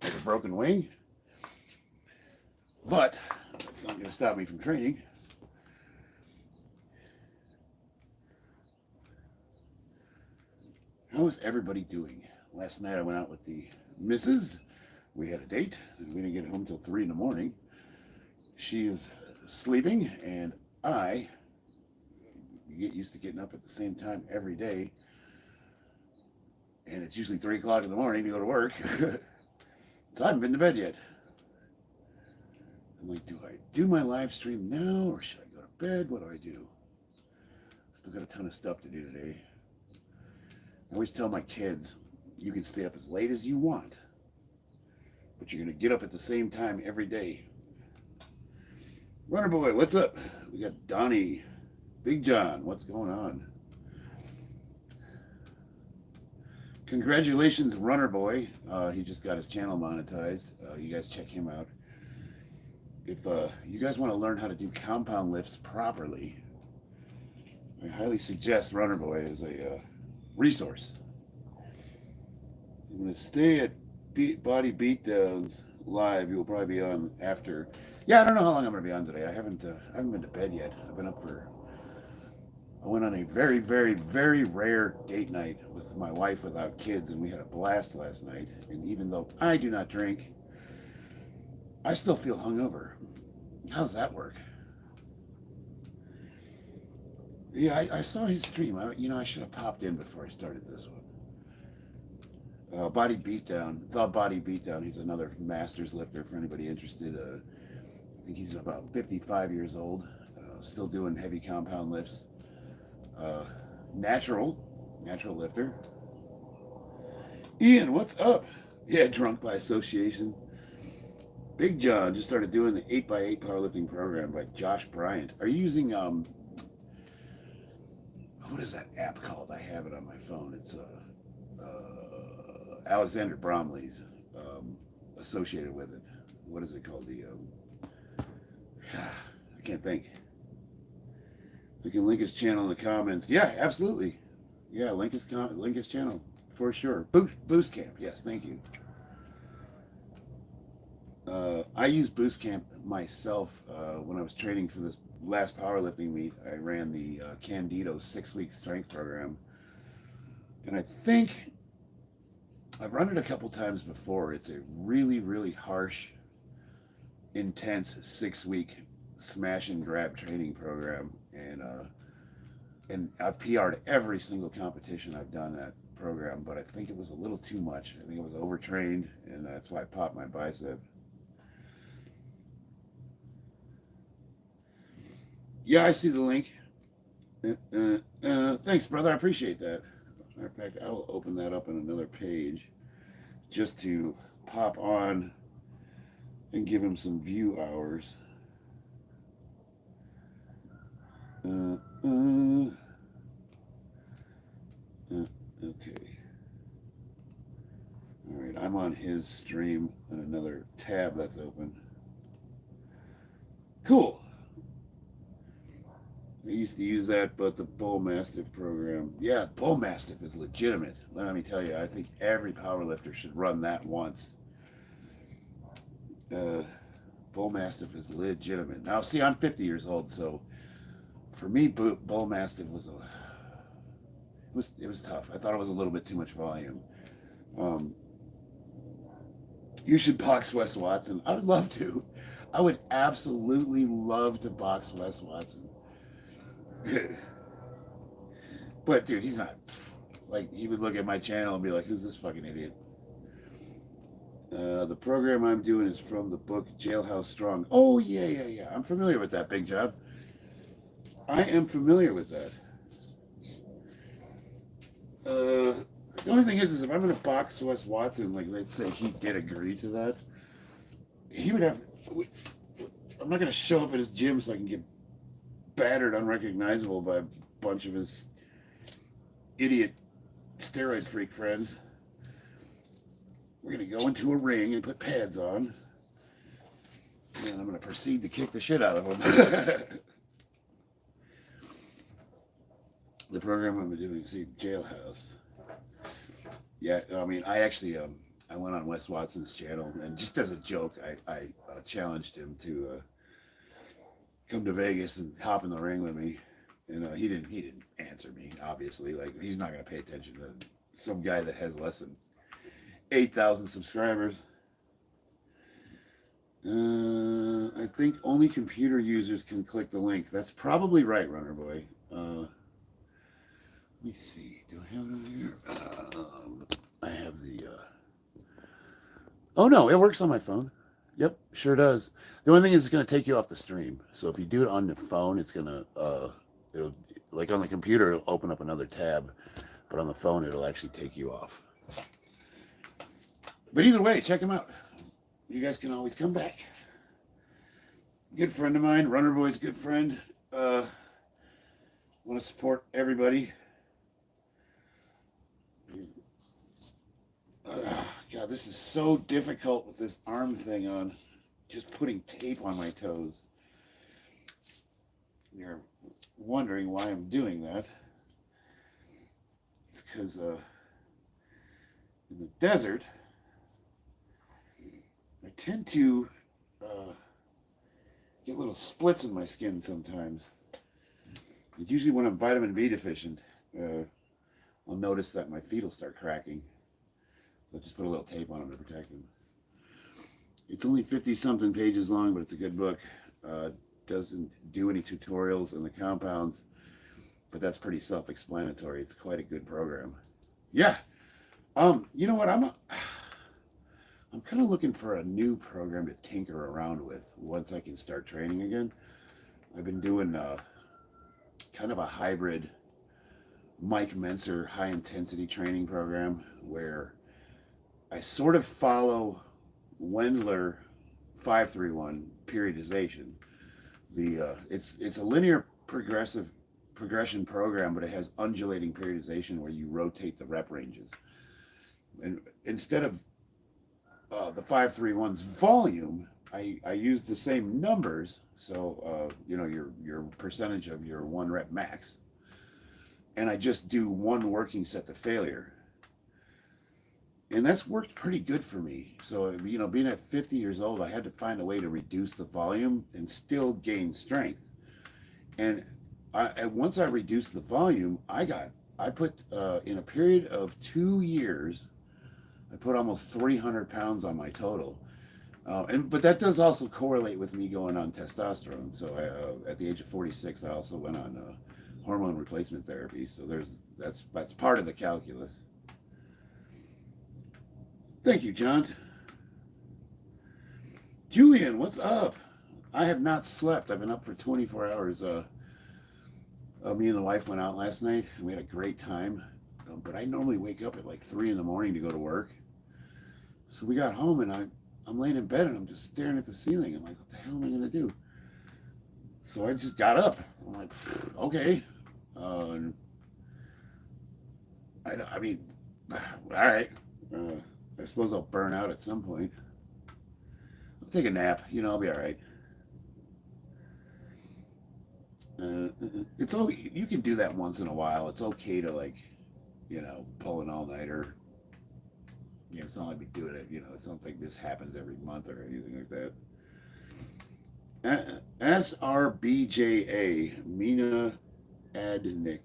I have a broken wing, but it's not going to stop me from training. How is everybody doing? Last night I went out with the missus. We had a date, and we didn't get home till 3 in the morning. She is sleeping, and I get used to getting up at the same time every day. And it's usually 3 o'clock in the morning to go to work. So I haven't been to bed yet. I'm like, do I do my live stream now, or should I go to bed? What do I do? Still got a ton of stuff to do today. I always tell my kids, you can stay up as late as you want, but you're going to get up at the same time every day. Runner Boy, what's up? We got Donnie. Big John, what's going on? Congratulations, Runner Boy. He just got his channel monetized. You guys check him out. If you guys want to learn how to do compound lifts properly, I highly suggest Runner Boy as a resource. I'm going to stay at Body Beatdowns live. You'll probably be on after. Yeah, I don't know how long I'm going to be on today. I haven't been to bed yet. I've been up for. I went on a very, very, very rare date night with my wife without kids, and we had a blast last night. And even though I do not drink, I still feel hungover. How's that work? Yeah, I saw his stream. I should have popped in before I started this one. Body Beatdown, The Body Beatdown. He's another masters lifter for anybody interested. I think he's about 55 years old, still doing heavy compound lifts. Natural lifter. Ian, what's up? Yeah, drunk by association. Big John just started doing the 8x8 powerlifting program by Josh Bryant. Are you using what is that app called? I have it on my phone. It's Alexander Bromley's associated with it. What is it called? I can't think. We can link his channel in the comments. Yeah, absolutely. Yeah, link his channel for sure. Boost Camp. Yes, thank you. I use Boost Camp myself when I was training for this last powerlifting meet. I ran the Candido 6-week strength program, and I think I've run it a couple times before. It's a really, really harsh, intense 6-week smash and grab training program, and I've PR'd every single competition I've done that program, but I think it was a little too much. I think I was overtrained, and that's why I popped my bicep. Yeah, I see the link. Thanks, brother. I appreciate that. Matter of fact, I will open that up on another page just to pop on and give him some view hours. Okay. All right, I'm on his stream on another tab that's open. Cool. I used to use that, but the Bull Mastiff program. Yeah, Bull Mastiff is legitimate. Let me tell you, I think every powerlifter should run that once. Bull Mastiff is legitimate. Now, see, I'm 50 years old, so for me, Bull Mastiff was it was tough. I thought it was a little bit too much volume. You should box Wes Watson. I would love to. I would absolutely love to box Wes Watson. But dude, he's not like, he would look at my channel and be like, who's this fucking idiot? The program I'm doing is from the book Jailhouse Strong. Oh yeah. I'm familiar with that, Big John. I am familiar with that. The only thing is if I'm gonna box Wes Watson, like let's say he did agree to that, he would have. I'm not gonna show up at his gym so I can get battered, unrecognizable by a bunch of his idiot steroid freak friends. We're going to go into a ring and put pads on, and I'm going to proceed to kick the shit out of him. The program I'm doing, see, Jailhouse. Yeah, I mean, I actually, I went on Wes Watson's channel, and just as a joke, I challenged him to come to Vegas and hop in the ring with me. And he didn't answer me. Obviously, like he's not going to pay attention to some guy that has less than 8,000 subscribers. I think only computer users can click the link. That's probably right, Runner Boy. Let me see. Do I have it over here? I have the. Oh no, it works on my phone. Yep, sure does. The only thing is, it's going to take you off the stream. So if you do it on the phone, it's going to. It'll, like on the computer, it'll open up another tab, but on the phone, it'll actually take you off. But either way, check him out. You guys can always come back. Good friend of mine, Runner Boy's good friend. Want to support everybody. God, this is so difficult with this arm thing on. Just putting tape on my toes. You're wondering why I'm doing that. It's because in the desert, I tend to get little splits in my skin sometimes. It's usually when I'm vitamin B deficient. I'll notice that my feet will start cracking. So I just put a little tape on them to protect them. It's only 50-something pages long, but it's a good book. Doesn't do any tutorials in the compounds, but that's pretty self-explanatory. It's quite a good program. Yeah. You know what? I'm kind of looking for a new program to tinker around with once I can start training again. I've been doing kind of a hybrid Mike Menser high-intensity training program where I sort of follow Wendler 531 periodization. It's a linear progression program, but it has undulating periodization where you rotate the rep ranges. And instead of the 531's volume, I use the same numbers. So your percentage of your 1 rep max, and I just do 1 working set to failure. And that's worked pretty good for me. So, being at 50 years old, I had to find a way to reduce the volume and still gain strength. And once I reduced the volume, I put, in a period of 2 years, I put almost 300 pounds on my total. But that does also correlate with me going on testosterone. So at the age of 46, I also went on hormone replacement therapy. So that's part of the calculus. Thank you, John. Julian, what's up? I have not slept. I've been up for 24 hours. Me and the wife went out last night, and we had a great time. But I normally wake up at like 3 in the morning to go to work. So we got home, and I'm laying in bed, and I'm just staring at the ceiling. I'm like, what the hell am I going to do? So I just got up. I'm like, okay. I mean, all right. I suppose I'll burn out at some point. I'll take a nap. I'll be all right. It's okay. You can do that once in a while. It's okay to pull an all-nighter. It's not like we do it. It's not like this happens every month or anything like that. SRBJA, Mina Adnick.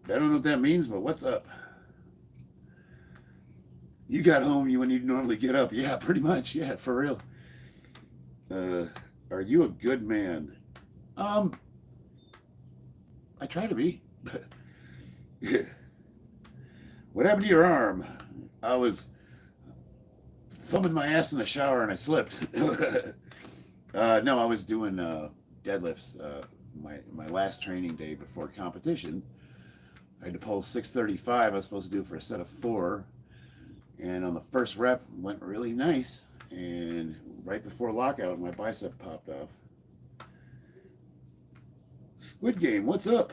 I don't know what that means, but what's up? You got home when you normally get up. Yeah, pretty much. Yeah, for real. Are you a good man? I try to be. What happened to your arm? I was thumbing my ass in the shower and I slipped. No, I was doing deadlifts. My last training day before competition, I had to pull 635. I was supposed to do it for a set of 4. And on the first rep, went really nice. And right before lockout, my bicep popped off. Squid Game, what's up?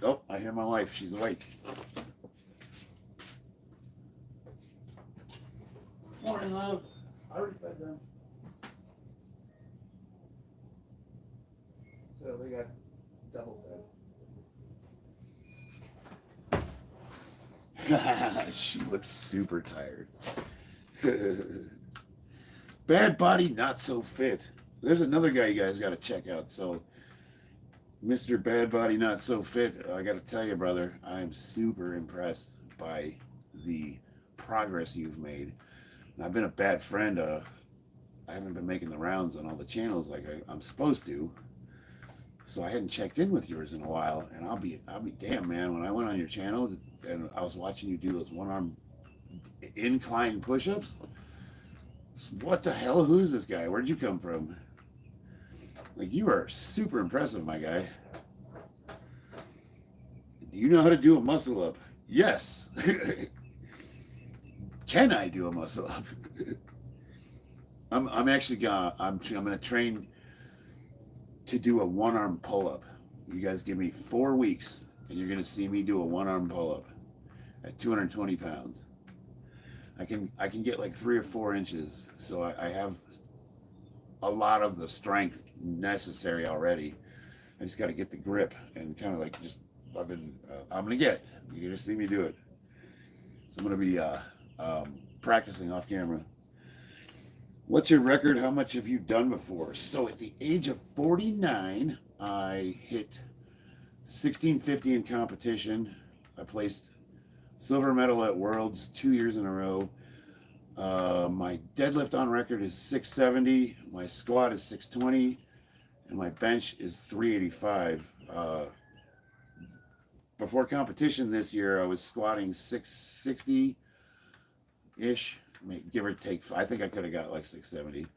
Oh, I hear my wife. She's awake. Morning, love. I already fed them. So they got double fed. She looks super tired. Bad body, not so fit. There's another guy you guys got to check out. So, Mr. Bad Body, not so fit. I got to tell you, brother, I'm super impressed by the progress you've made. And I've been a bad friend. I haven't been making the rounds on all the channels like I'm supposed to. So I hadn't checked in with yours in a while, and I'll be damn, man. When I went on your channel and I was watching you do those one arm incline push-ups, what the hell? Who's this guy? Where'd you come from? Like, you are super impressive, my guy. Do you know how to do a muscle up? Yes. Can I do a muscle up? I'm actually gonna train to do a one arm pull up. You guys give me 4 weeks, and you're gonna see me do a one arm pull up at 220 pounds. I can get like 3 or 4 inches, so I have a lot of the strength necessary already. I just got to get the grip and kind of like just I'm gonna get it. You're gonna see me do it. So I'm gonna be practicing off camera. What's your record? How much have you done before? So at the age of 49, I hit 1650 in competition. I placed silver medal at Worlds 2 years in a row. My deadlift on record is 670. My squat is 620, and my bench is 385. Before competition this year, I was squatting 660 ish, give or take. I think I could have got like 670.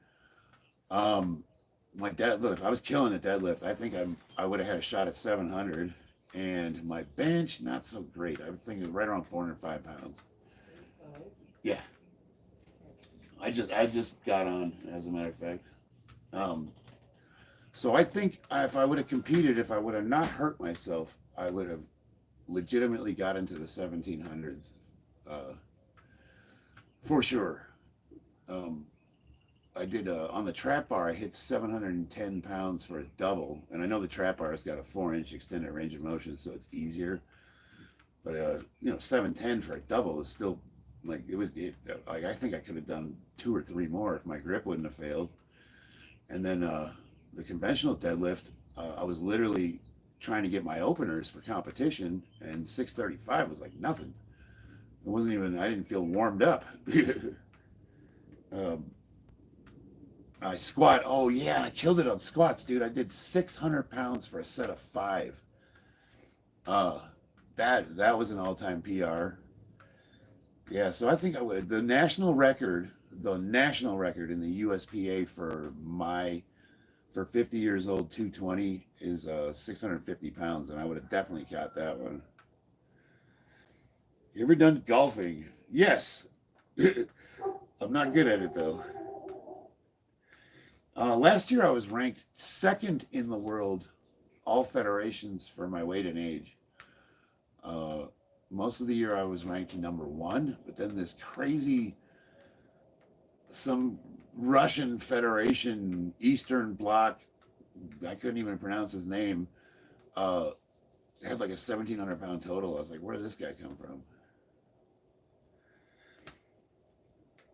My deadlift, I was killing the deadlift. I think I would have had a shot at 700, and my bench not so great. I was thinking right around 405 pounds. Yeah, I just got on, as a matter of fact. Um, so I think if I would have competed, if I would have not hurt myself, I would have legitimately got into the 1700s, uh, for sure. Um, I did on the trap bar. I hit 710 pounds for a double, and I know the trap bar has got a 4-inch extended range of motion, so it's easier. But 710 for a double is still like it was. Like I think I could have done 2 or 3 more if my grip wouldn't have failed. And then the conventional deadlift, I was literally trying to get my openers for competition, and 635 was like nothing. It wasn't even. I didn't feel warmed up. um, I squat. Oh yeah, and I killed it on squats, dude. I did 600 pounds for a set of 5. Uh, that was an all-time PR. Yeah, so I think I would. The national record in the USPA for 50 years old 220 is 650 pounds, and I would have definitely got that one. You ever done golfing? Yes. I'm not good at it though. Last year I was ranked second in the world, all federations, for my weight and age. Uh, Most of the year I was ranked number one, but then this crazy, some Russian Federation, Eastern Bloc, I couldn't even pronounce his name, uh, had like a 1,700 pound total. I was like, where did this guy come from?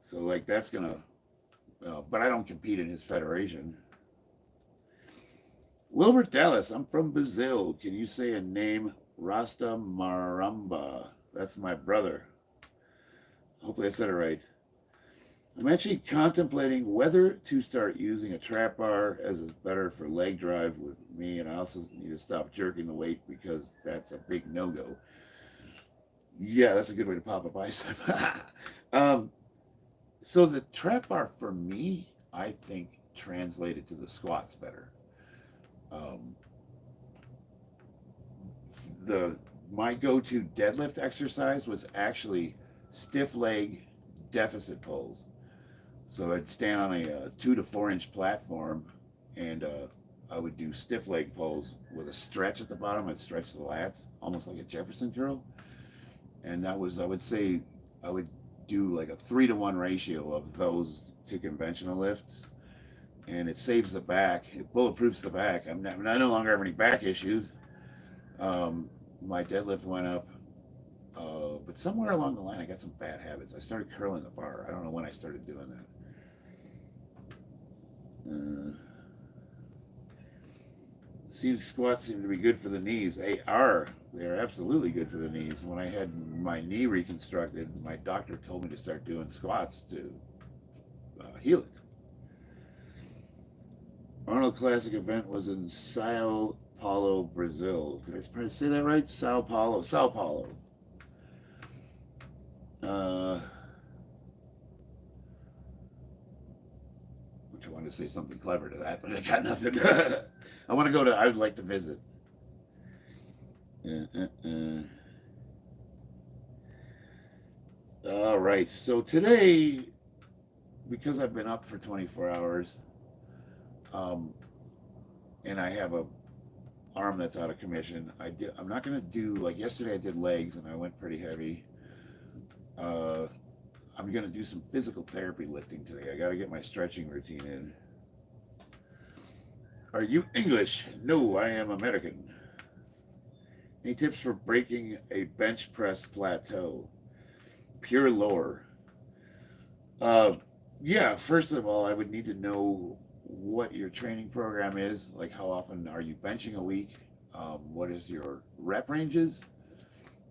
So like that's gonna, but I don't compete in his federation. Wilbert Dallas, I'm from Brazil. Can you say a name? Rasta Maramba. That's my brother. Hopefully I said it right. I'm actually contemplating whether to start using a trap bar, as it's better for leg drive with me, and I also need to stop jerking the weight because that's a big no-go. Yeah, that's a good way to pop a bicep. um, so the trap bar for me, I think, translated to the squats better. Um, the My go-to deadlift exercise was actually stiff leg deficit pulls. So I'd stand on a 2 to 4 inch platform, and I would do stiff leg pulls with a stretch at the bottom. I'd stretch the lats almost like a Jefferson curl, and that was, I would say, I would do like a 3-to-1 ratio of those to conventional lifts, and it saves the back. It bulletproofs the back. I no longer have any back issues. My deadlift went up but somewhere along the line, I got some bad habits. I started curling the bar. I don't know when I started doing that. Squats seem to be good for the knees. They are. They are absolutely good for the knees. When I had my knee reconstructed, my doctor told me to start doing squats to heal it. Arnold Classic event was in Sao Paulo, Brazil. Did I say that right? Sao Paulo. Sao Paulo. Which I wanted to say something clever to that, but I got nothing. I want to go to. I would like to visit. All right. So today, because I've been up for 24 hours, and I have a arm that's out of commission, I'm not going to do like yesterday. I did legs and I went pretty heavy. I'm going to do some physical therapy lifting today. I got to get my stretching routine in. Are you English? No, I am American. Any tips for breaking a bench press plateau? Pure lore. Yeah, first of all, I would need to know what your training program is. Like, how often are you benching a week? What is your rep ranges?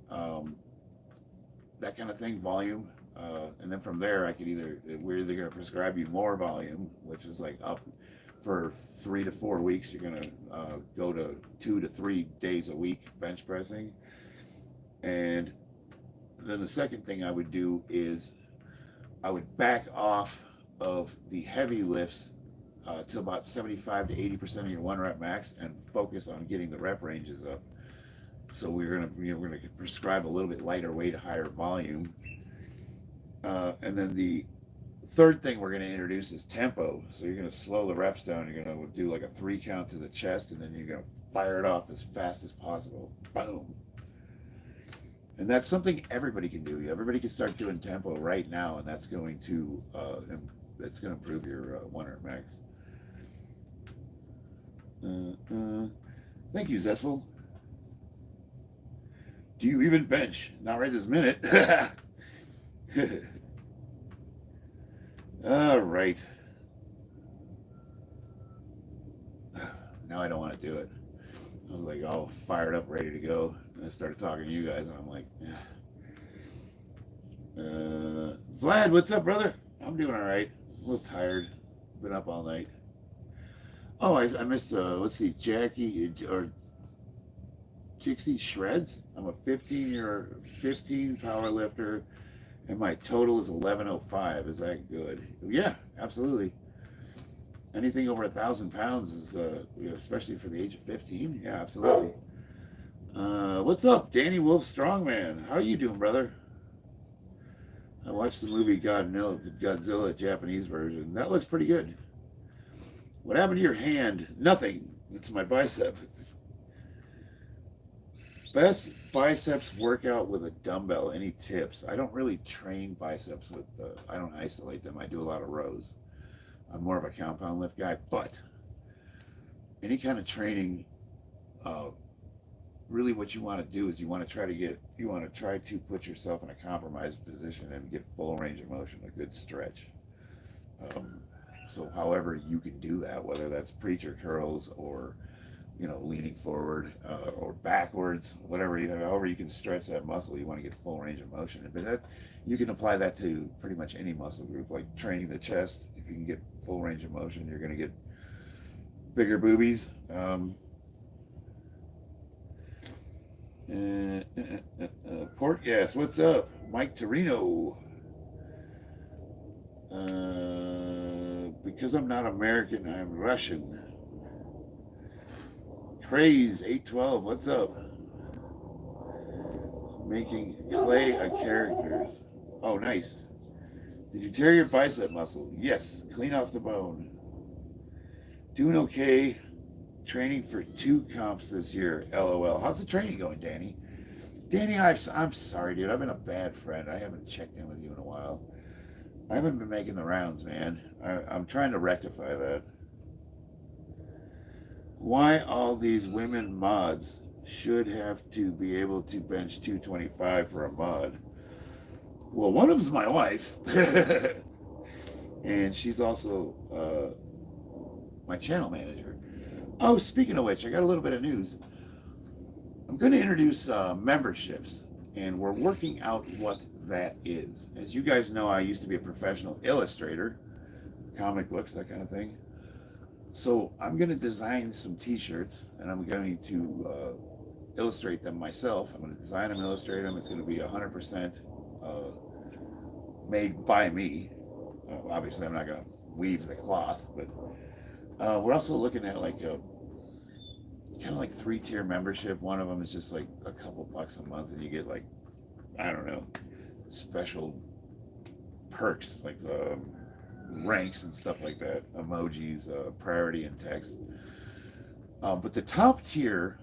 That kind of thing, volume. And then from there, we're either going to prescribe you more volume, which is like up for 3 to 4 weeks. You're going to go to 2 to 3 days a week bench pressing. And then the second thing I would do is I would back off of the heavy lifts to about 75 to 80% of your 1 rep max and focus on getting the rep ranges up. So we're gonna prescribe a little bit lighter weight, higher volume. And then the third thing we're going to introduce is tempo. So you're going to slow the reps down. You're going to do like a 3 count to the chest, and then you're going to fire it off as fast as possible. Boom. And that's something everybody can do. Everybody can start doing tempo right now, and that's going to improve your 1 rep max. Thank you, Zestful. Do you even bench? Not right this minute. All right. Now I don't want to do it. I was like all fired up, ready to go. And I started talking to you guys, and I'm like, Vlad, what's up, brother? I'm doing all right. A little tired. Been up all night. Oh, I missed, let's see, Jackie or Jixie Shreds. I'm a 15 power lifter, and my total is 1105. Is that good? Yeah, absolutely. Anything over 1,000 pounds is, especially for the age of 15. Yeah, absolutely. What's up, Danny Wolf Strongman? How you doing, brother? I watched the movie Godzilla Japanese version. That looks pretty good. What happened to your hand? Nothing. It's my bicep. Best biceps workout with a dumbbell. Any tips? I don't really train biceps with, I don't isolate them. I do a lot of rows. I'm more of a compound lift guy, but any kind of training, really what you want to do is you want to try to put yourself in a compromised position and get full range of motion, a good stretch. So however you can do that, whether that's preacher curls or, leaning forward or backwards, however you can stretch that muscle, you want to get full range of motion. But you can apply that to pretty much any muscle group, like training the chest. If you can get full range of motion, you're going to get bigger boobies. Port gas, what's up? Mike Torino. Because I'm not American, I'm Russian. Craze 812, what's up? Making clay of characters. Oh, nice. Did you tear your bicep muscle? Yes. Clean off the bone. Doing okay. Training for 2 comps this year. LOL. How's the training going, Danny? Danny, I'm sorry, dude. I've been a bad friend. I haven't checked in with you in a while. I haven't been making the rounds, man. I'm trying to rectify that. Why all these women mods should have to be able to bench 225 for a mod? Well, one of them's my wife, and she's also my channel manager. Oh, speaking of which, I got a little bit of news. I'm going to introduce memberships, and we're working out what that is. As you guys know, I used to be a professional illustrator, comic books, that kind of thing. So I'm going to design some T-shirts, and I'm going to illustrate them myself. I'm going to design them, illustrate them. It's going to be 100% made by me. Obviously, I'm not going to weave the cloth, but we're also looking at like a kind of like 3-tier membership. One of them is just like a couple bucks a month, and you get like, I don't know, special perks like ranks and stuff like that, emojis, priority in text. But the top tier,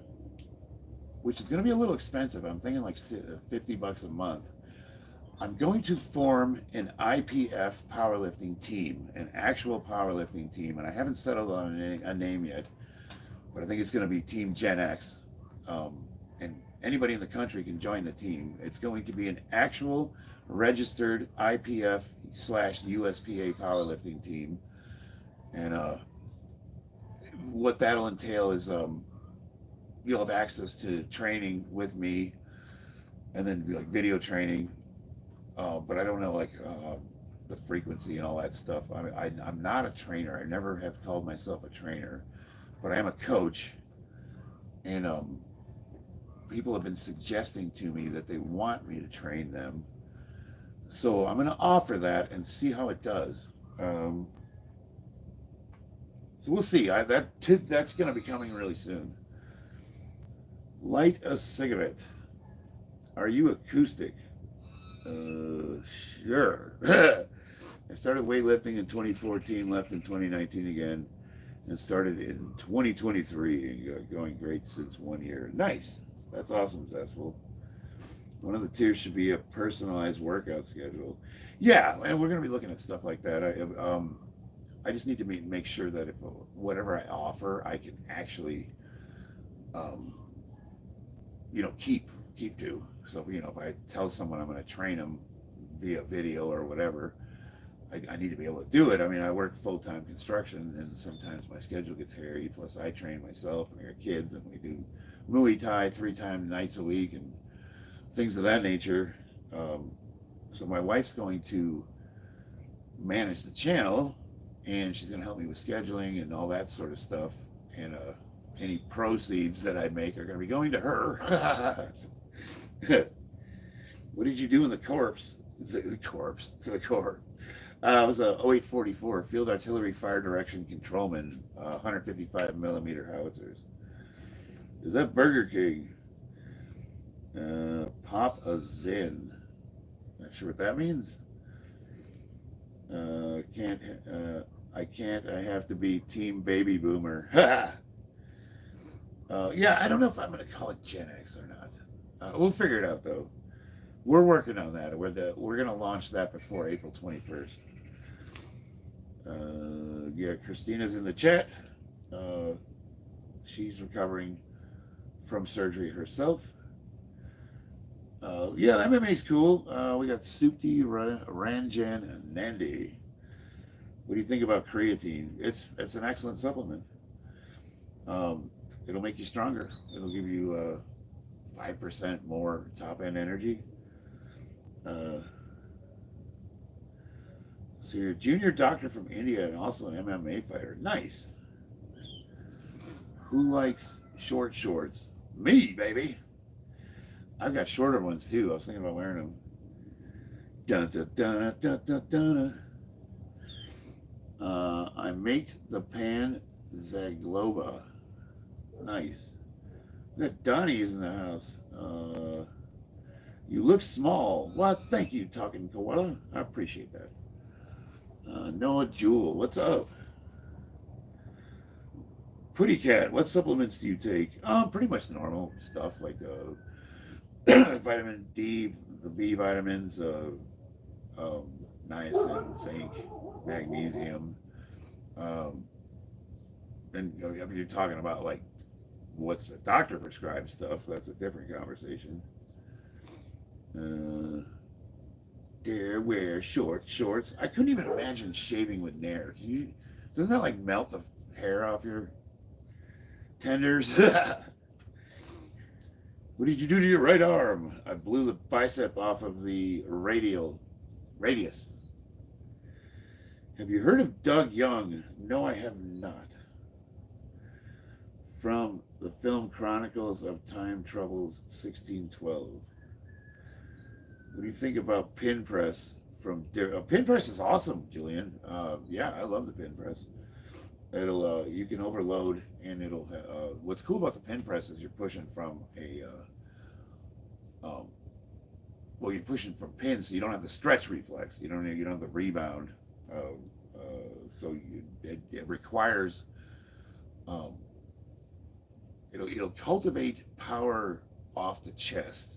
which is going to be a little expensive, I'm thinking like $50 a month. I'm going to form an IPF powerlifting team, an actual powerlifting team, and I haven't settled on a name yet, but I think it's going to be Team Gen X. And anybody in the country can join the team. It's going to be an actual registered IPF/USPA powerlifting team, and what that'll entail is you'll have access to training with me, and then like video training. But I don't know like the frequency and all that stuff. I'm not a trainer. I never have called myself a trainer, but I am a coach, and people have been suggesting to me that they want me to train them. So I'm going to offer that and see how it does. So we'll see. That's going to be coming really soon. Light a cigarette. Are you acoustic? Sure. I started weightlifting in 2014, left in 2019 again, and started in 2023 and going great since 1 year. Nice. That's awesome, Zestful. One of the tiers should be a personalized workout schedule. Yeah, and we're going to be looking at stuff like that. I just need to make sure that if whatever I offer, I can actually, keep to. So, if I tell someone I'm going to train them via video or whatever, I need to be able to do it. I mean, I work full-time construction, and sometimes my schedule gets hairy. Plus, I train myself, and I got kids, and we do Muay Thai 3 nights a week, and things of that nature. So my wife's going to manage the channel, and she's going to help me with scheduling and all that sort of stuff. And any proceeds that I make are going to be going to her. What did you do in the corpse? The corpse to the core. I was a 0844 Field Artillery Fire Direction Controlman, 155 millimeter howitzers. Is that Burger King? Pop a Zen. Not sure what that means. Can't. I can't. I have to be Team Baby Boomer. Yeah, I don't know if I'm going to call it Gen X or not. We'll figure it out though. We're working on that. We're going to launch that before April 21st. Yeah, Christina's in the chat. She's recovering from surgery herself. Yeah, MMA's cool. We got Supti, Ranjan, and Nandi. What do you think about creatine? It's an excellent supplement. It'll make you stronger. It'll give you 5% more top end energy. So you're a junior doctor from India and also an MMA fighter. Nice. Who likes short shorts? Me, baby. I've got shorter ones too. I was thinking about wearing them. Dun, dun, dun, dun, dun, dun. I mate the Pan Zagloba. Nice. We got Donnie's in the house. You look small. Well, thank you, Talking Koala. I appreciate that. Noah Jewel, what's up? Putty Cat, what supplements do you take? Pretty much normal stuff like vitamin D, the B vitamins, niacin, zinc, magnesium. And if you're talking about like what's the doctor prescribed stuff, that's a different conversation. dare wear short shorts. I couldn't even imagine shaving with Nair. Can you? Doesn't that like melt the hair off your tenders? What did you do to your right arm? I blew the bicep off of the radius. Have you heard of Doug Young? No, I have not. From the film Chronicles of Time Troubles 1612. What do you think about pin press? Pin press is awesome, Julian. Yeah, I love the pin press. It'll you can overload, and it'll. What's cool about the pin press is you're pushing from a you're pushing from pins, so you don't have the stretch reflex. You don't have the rebound. It requires. It'll cultivate power off the chest,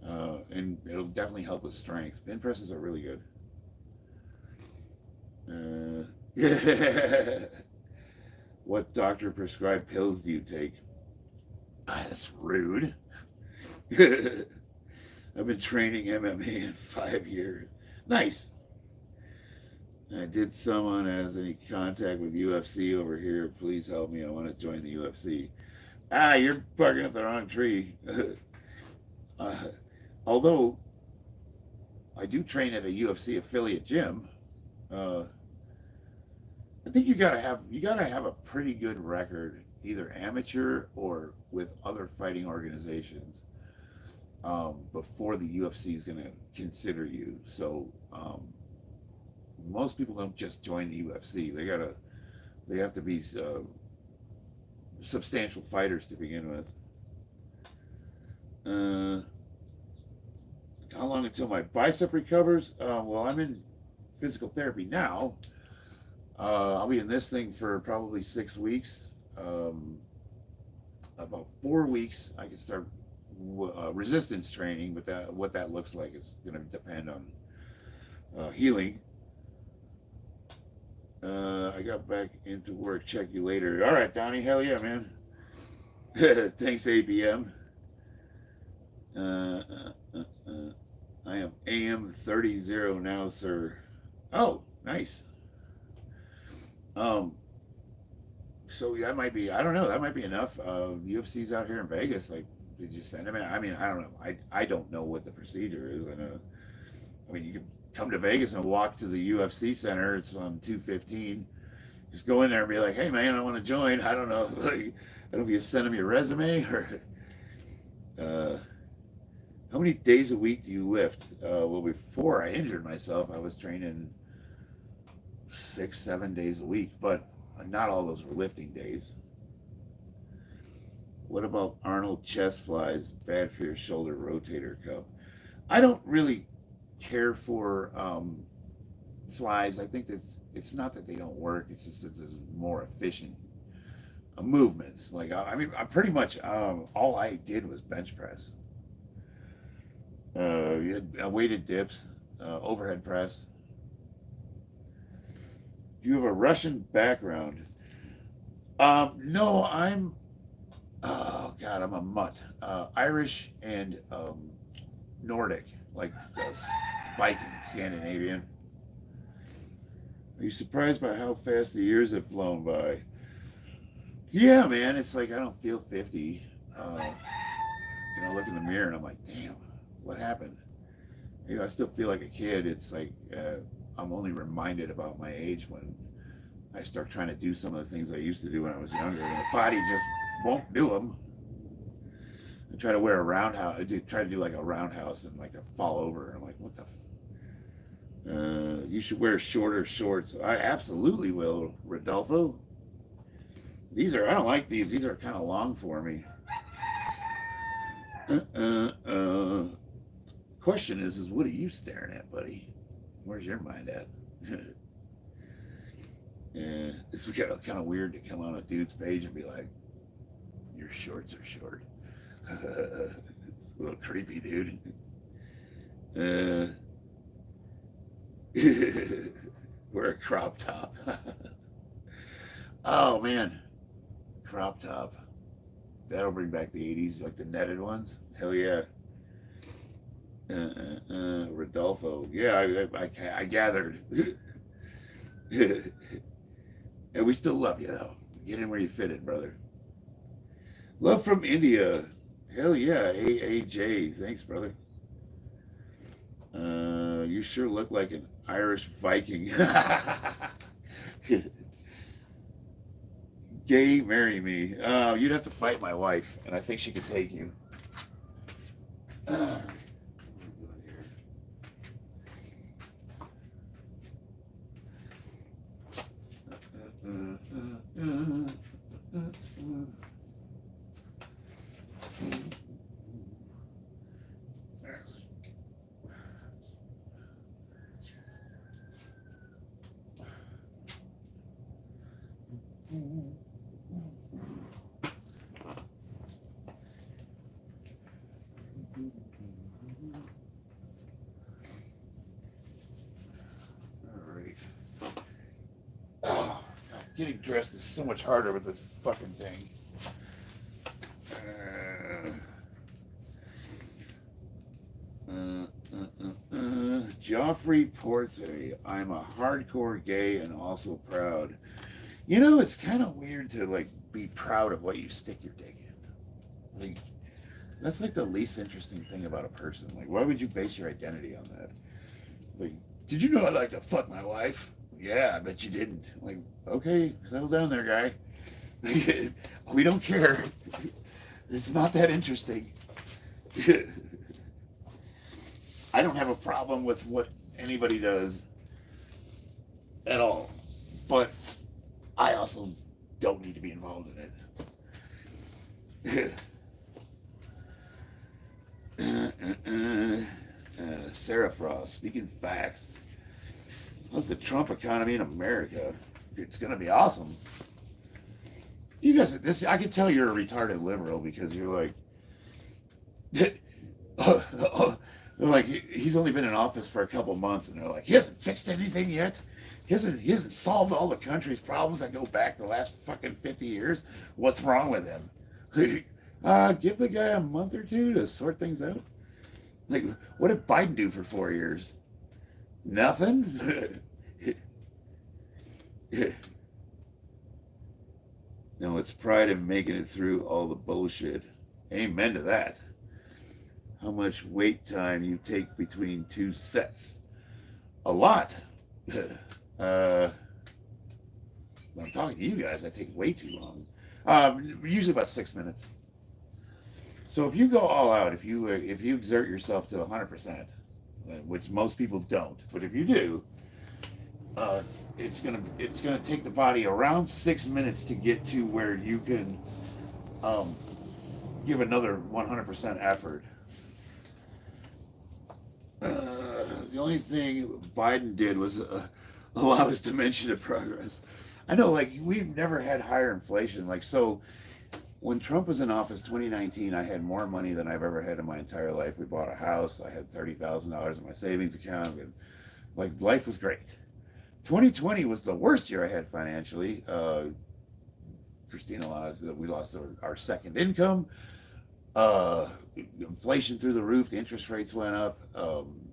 and it'll definitely help with strength. Pin presses are really good. What doctor prescribed pills do you take? That's rude. I've been training MMA in 5 years. Nice. I did someone has any contact with UFC over here. Please help me. I want to join the UFC. You're barking up the wrong tree. Although I do train at a UFC affiliate gym, I think you gotta have a pretty good record, either amateur or with other fighting organizations, before the UFC is gonna consider you. So most people don't just join the UFC. They have to be substantial fighters to begin with. How long until my bicep recovers? Well, I'm in physical therapy now. I'll be in this thing for probably 6 weeks. About 4 weeks, I can start resistance training, but what that looks like is going to depend on healing. I got back into work. Check you later. All right, Donnie. Hell yeah, man. Thanks, ABM. I am AM 30 now, sir. Oh, nice. So that might be, I don't know, that might be enough. UFC's out here in Vegas. Like, did you send him? I mean, I don't know. I don't know what the procedure is. I mean, you can come to Vegas and walk to the UFC center. It's on 215. Just go in there and be like, hey man, I want to join. I don't know. Like, I don't know if you send them your resume or how many days a week do you lift? Well, before I injured myself, I was training 6-7 days a week, but not all those were lifting days. What about Arnold chest flies? Bad for your shoulder rotator cuff. I don't really care for flies. I think it's not that they don't work. It's just that there's more efficient movements. Like I mean, I pretty much all I did was bench press. You had weighted dips, overhead press. Do you have a Russian background? No, I'm. Oh God, I'm a mutt. Irish and Nordic, like Viking, Scandinavian. Are you surprised by how fast the years have flown by? Yeah, man. It's like I don't feel 50. Look in the mirror and I'm like, damn, what happened? I still feel like a kid. It's like I'm only reminded about my age when I start trying to do some of the things I used to do when I was younger, and the body just won't do them. I try to wear a roundhouse. Try to do like a roundhouse and like a fall over. I'm like, what the? You should wear shorter shorts. I absolutely will, Rodolfo. I don't like these. These are kind of long for me. Question is what are you staring at, buddy? Where's your mind at? Yeah, it's kind of weird to come on a dude's page and be like, your shorts are short. It's a little creepy, dude. Wear a crop top. Oh man, crop top. That'll bring back the 80s, like the netted ones. Hell yeah. Rodolfo. Yeah, I gathered. And we still love you, though. Get in where you fit in, brother. Love from India. Hell yeah, AAJ. Thanks, brother. You sure look like an Irish Viking. Gay, marry me. You'd have to fight my wife, and I think she could take you. Oh, God, getting dressed is so much harder with this fucking thing. Joffrey Porte, I'm a hardcore gay and also proud. You know, it's kind of weird to like be proud of what you stick your dick in. Like, that's like the least interesting thing about a person. Like, why would you base your identity on that? Like, did you know I like to fuck my wife? Yeah, I bet you didn't. Like, okay, settle down there, guy. We don't care. It's not that interesting. I don't have a problem with what anybody does at all. But I also don't need to be involved in it. Sarah Frost, speaking facts. How's the Trump economy in America? It's going to be awesome. You guys, this I can tell you're a retarded liberal because you're like, they're like, he's only been in office for a couple months, and they're like, he hasn't fixed anything yet. He hasn't solved all the country's problems that go back the last fucking 50 years. What's wrong with him? Give the guy a month or two to sort things out. Like, what did Biden do for 4 years? Nothing. No, it's pride in making it through all the bullshit. Amen to that. How much wait time you take between two sets? A lot. When I'm talking to you guys, I take way too long. Usually about 6 minutes. So if you go all out, if you exert yourself to 100%, which most people don't, but if you do, it's gonna take the body around 6 minutes to get to where you can give another 100% effort. The only thing Biden did was allow his dimension of progress. I know, like, we've never had higher inflation. Like, so when Trump was in office, 2019, I had more money than I've ever had in my entire life. We bought a house. I had $30,000 in my savings account. And, like, life was great. 2020 was the worst year I had financially. Christina lost, we lost our second income. Inflation through the roof. The interest rates went up.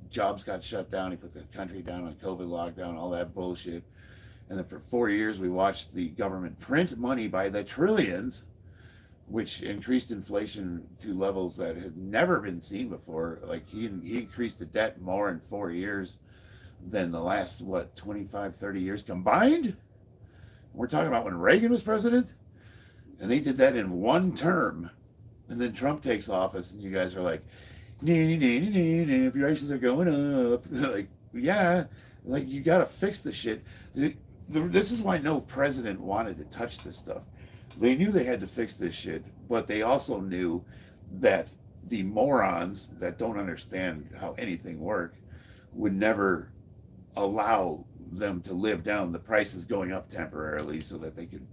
Jobs got shut down. He put the country down on COVID lockdown, all that bullshit. And then for 4 years, we watched the government print money by the trillions, which increased inflation to levels that had never been seen before. Like, he increased the debt more in 4 years than the last, 25, 30 years combined? We're talking about when Reagan was president, and they did that in one term. And then Trump takes office, and you guys are like, prices are going up. Like, yeah, like, you got to fix the shit. This is why no president wanted to touch this stuff. They knew they had to fix this shit, but they also knew that the morons that don't understand how anything works would never allow them to live down the prices going up temporarily so that they could,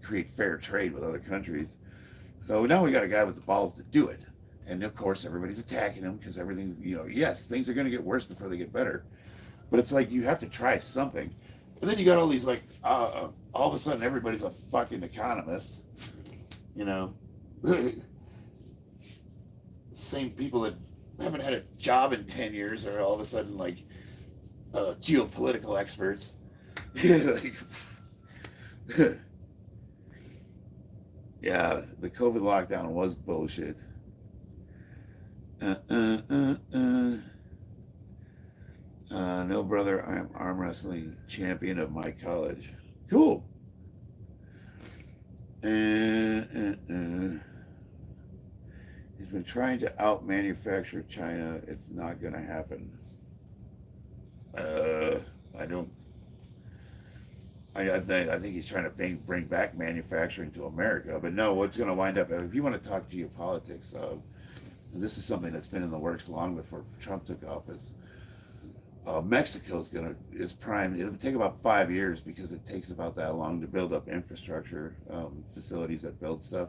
create fair trade with other countries. So now we got a guy with the balls to do it. And of course, everybody's attacking him because everything, yes, things are going to get worse before they get better. But it's like, you have to try something. And then you got all these, like, all of a sudden everybody's a fucking economist. Same people that haven't had a job in 10 years are all of a sudden like geopolitical experts. Like, yeah, the COVID lockdown was bullshit. Uh, uh, uh, uh. No, brother, I am arm wrestling champion of my college. Cool. He's been trying to out-manufacture China. It's not going to happen. I don't. I think he's trying to bring back manufacturing to America. But no, what's going to wind up, if you want to talk geopolitics, this is something that's been in the works long before Trump took office. Mexico's is primed. It'll take about 5 years because it takes about that long to build up infrastructure, facilities that build stuff.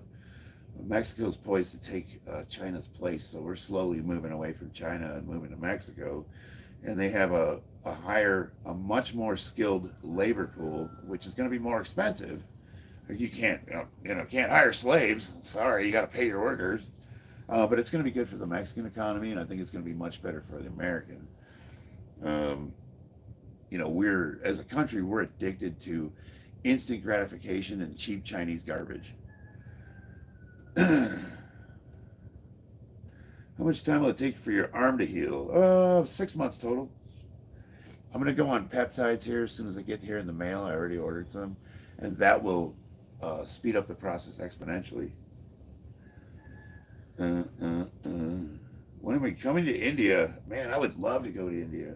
Mexico's poised to take China's place, so we're slowly moving away from China and moving to Mexico. And they have a much more skilled labor pool, which is going to be more expensive. You can't hire slaves. Sorry, you got to pay your workers. But it's going to be good for the Mexican economy, and I think it's going to be much better for the American. We're, as a country, we're addicted to instant gratification and cheap Chinese garbage. How much time will it take for your arm to heal? 6 months total. I'm going to go on peptides here as soon as I get here in the mail. I already ordered some, and that will speed up the process exponentially. When am I coming to India? Man, I would love to go to India.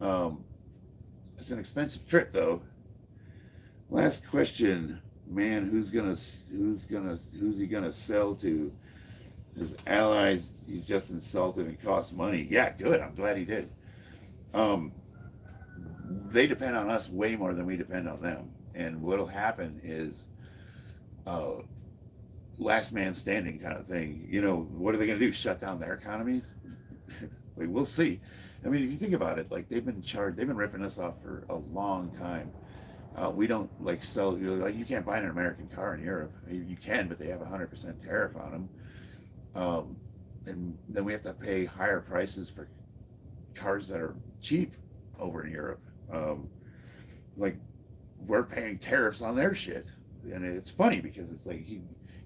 It's an expensive trip, though. Last question, man. Who's he gonna sell to? His allies. He's just insulted and cost money. Yeah, good. I'm glad he did. They depend on us way more than we depend on them. And what'll happen is, last man standing kind of thing. What are they going to do? Shut down their economies? Like, we'll see. I mean, if you think about it, like they've been ripping us off for a long time. We don't like sell. You can't buy an American car in Europe. You can, but they have 100% tariff on them. And then we have to pay higher prices for cars that are cheap over in Europe. Like we're paying tariffs on their shit, and it's funny because it's like he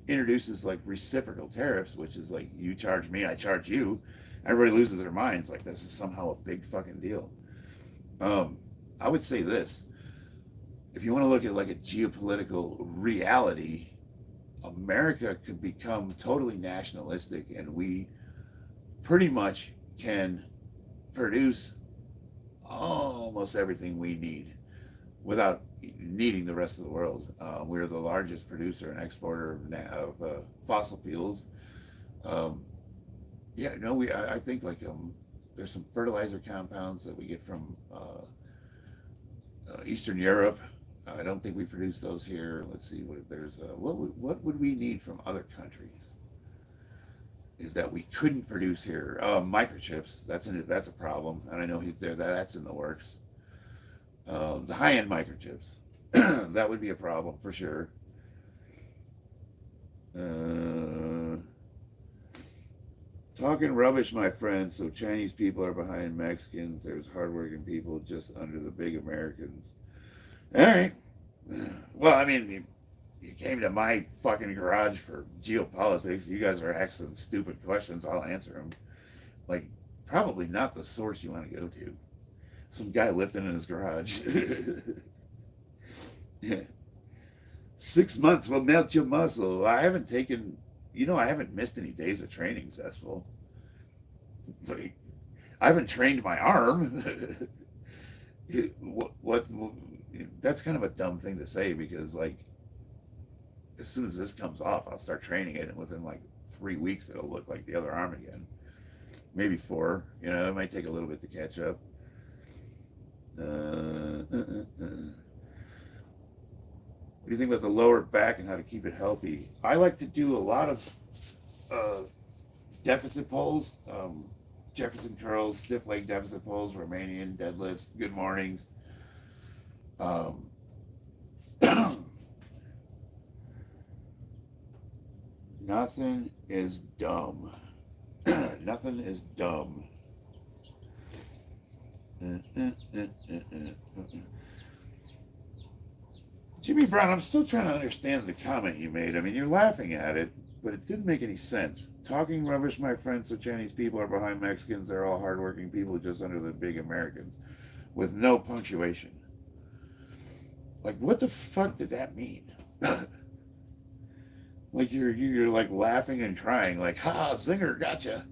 introduces like reciprocal tariffs, which is like you charge me, I charge you. Everybody loses their minds like this is somehow a big fucking deal. I would say this: if you want to look at like a geopolitical reality, America could become totally nationalistic, and we pretty much can produce almost everything we need without needing the rest of the world. We're the largest producer and exporter of fossil fuels. I think like there's some fertilizer compounds that we get from Eastern Europe. I don't think we produce those here. Let's see what would we need from other countries that we couldn't produce here? Microchips. That's a problem, and I know that's in the works. The high-end microchips. That would be a problem for sure. Talking rubbish, my friend. So Chinese people are behind Mexicans. There's hardworking people just under the big Americans. All right. Well, I mean, you came to my fucking garage for geopolitics. You guys are asking stupid questions. I'll answer them. Like, probably not the source you want to go to. Some guy lifting in his garage. 6 months will melt your muscle. I haven't missed any days of training, Zestful. Like, I haven't trained my arm. What? That's kind of a dumb thing to say because, like, as soon as this comes off, I'll start training it, and within like 3 weeks, it'll look like the other arm again. Maybe 4. It might take a little bit to catch up. What do you think about the lower back and how to keep it healthy? I like to do a lot of deficit pulls, Jefferson curls, stiff leg deficit pulls, Romanian deadlifts, good mornings. Nothing is dumb. Nothing is dumb. Jimmy Brown, I'm still trying to understand the comment you made. I mean, you're laughing at it, but it didn't make any sense. Talking rubbish, my friend, so Chinese people are behind Mexicans. They're all hardworking people just under the big Americans with no punctuation. Like, what the fuck did that mean? Like you're like laughing and crying, like, ha, zinger, gotcha.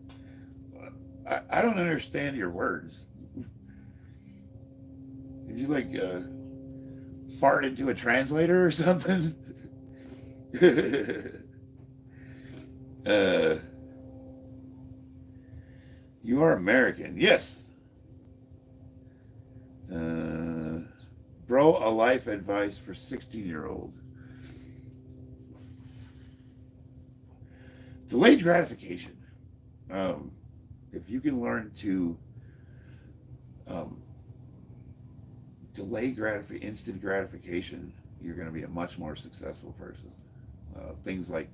I don't understand your words. Did you like fart into a translator or something? uh, you are American, yes. Bro, a life advice for 16-year-old. Delayed gratification. If you can learn to delay instant gratification, you're going to be a much more successful person. Things like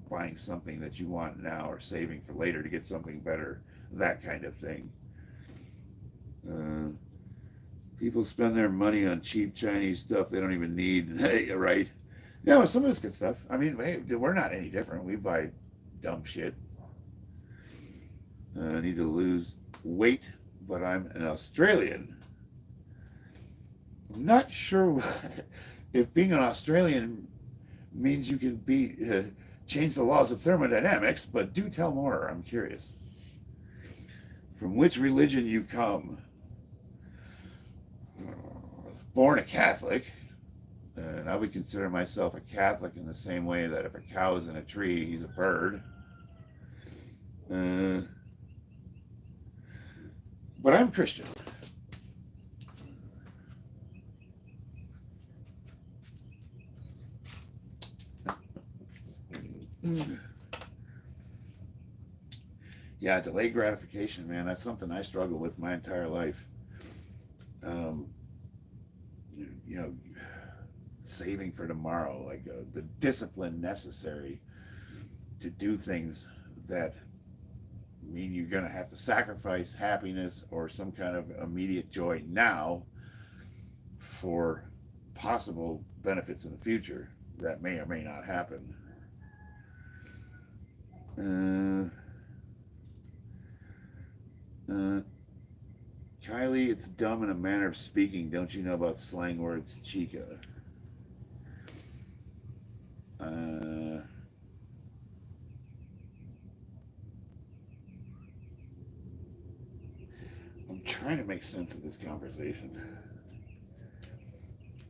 buying something that you want now or saving for later to get something better, that kind of thing. People spend their money on cheap Chinese stuff they don't even need. Hey, right? No, some of it's good stuff. I mean, hey, we're not any different. We buy dumb shit. I need to lose weight, but I'm an Australian. I'm not sure if being an Australian means you can change the laws of thermodynamics, but do tell more. I'm curious. From which religion you come? Born a Catholic, and I would consider myself a Catholic in the same way that if a cow is in a tree, he's a bird. But I'm Christian. Yeah, delayed gratification, man. That's something I struggle with my entire life. You know, saving for tomorrow, like the discipline necessary to do things that mean you're going to have to sacrifice happiness or some kind of immediate joy now for possible benefits in the future that may or may not happen. Kylie, it's dumb in a manner of speaking. Don't you know about slang words, chica? I'm trying to make sense of this conversation.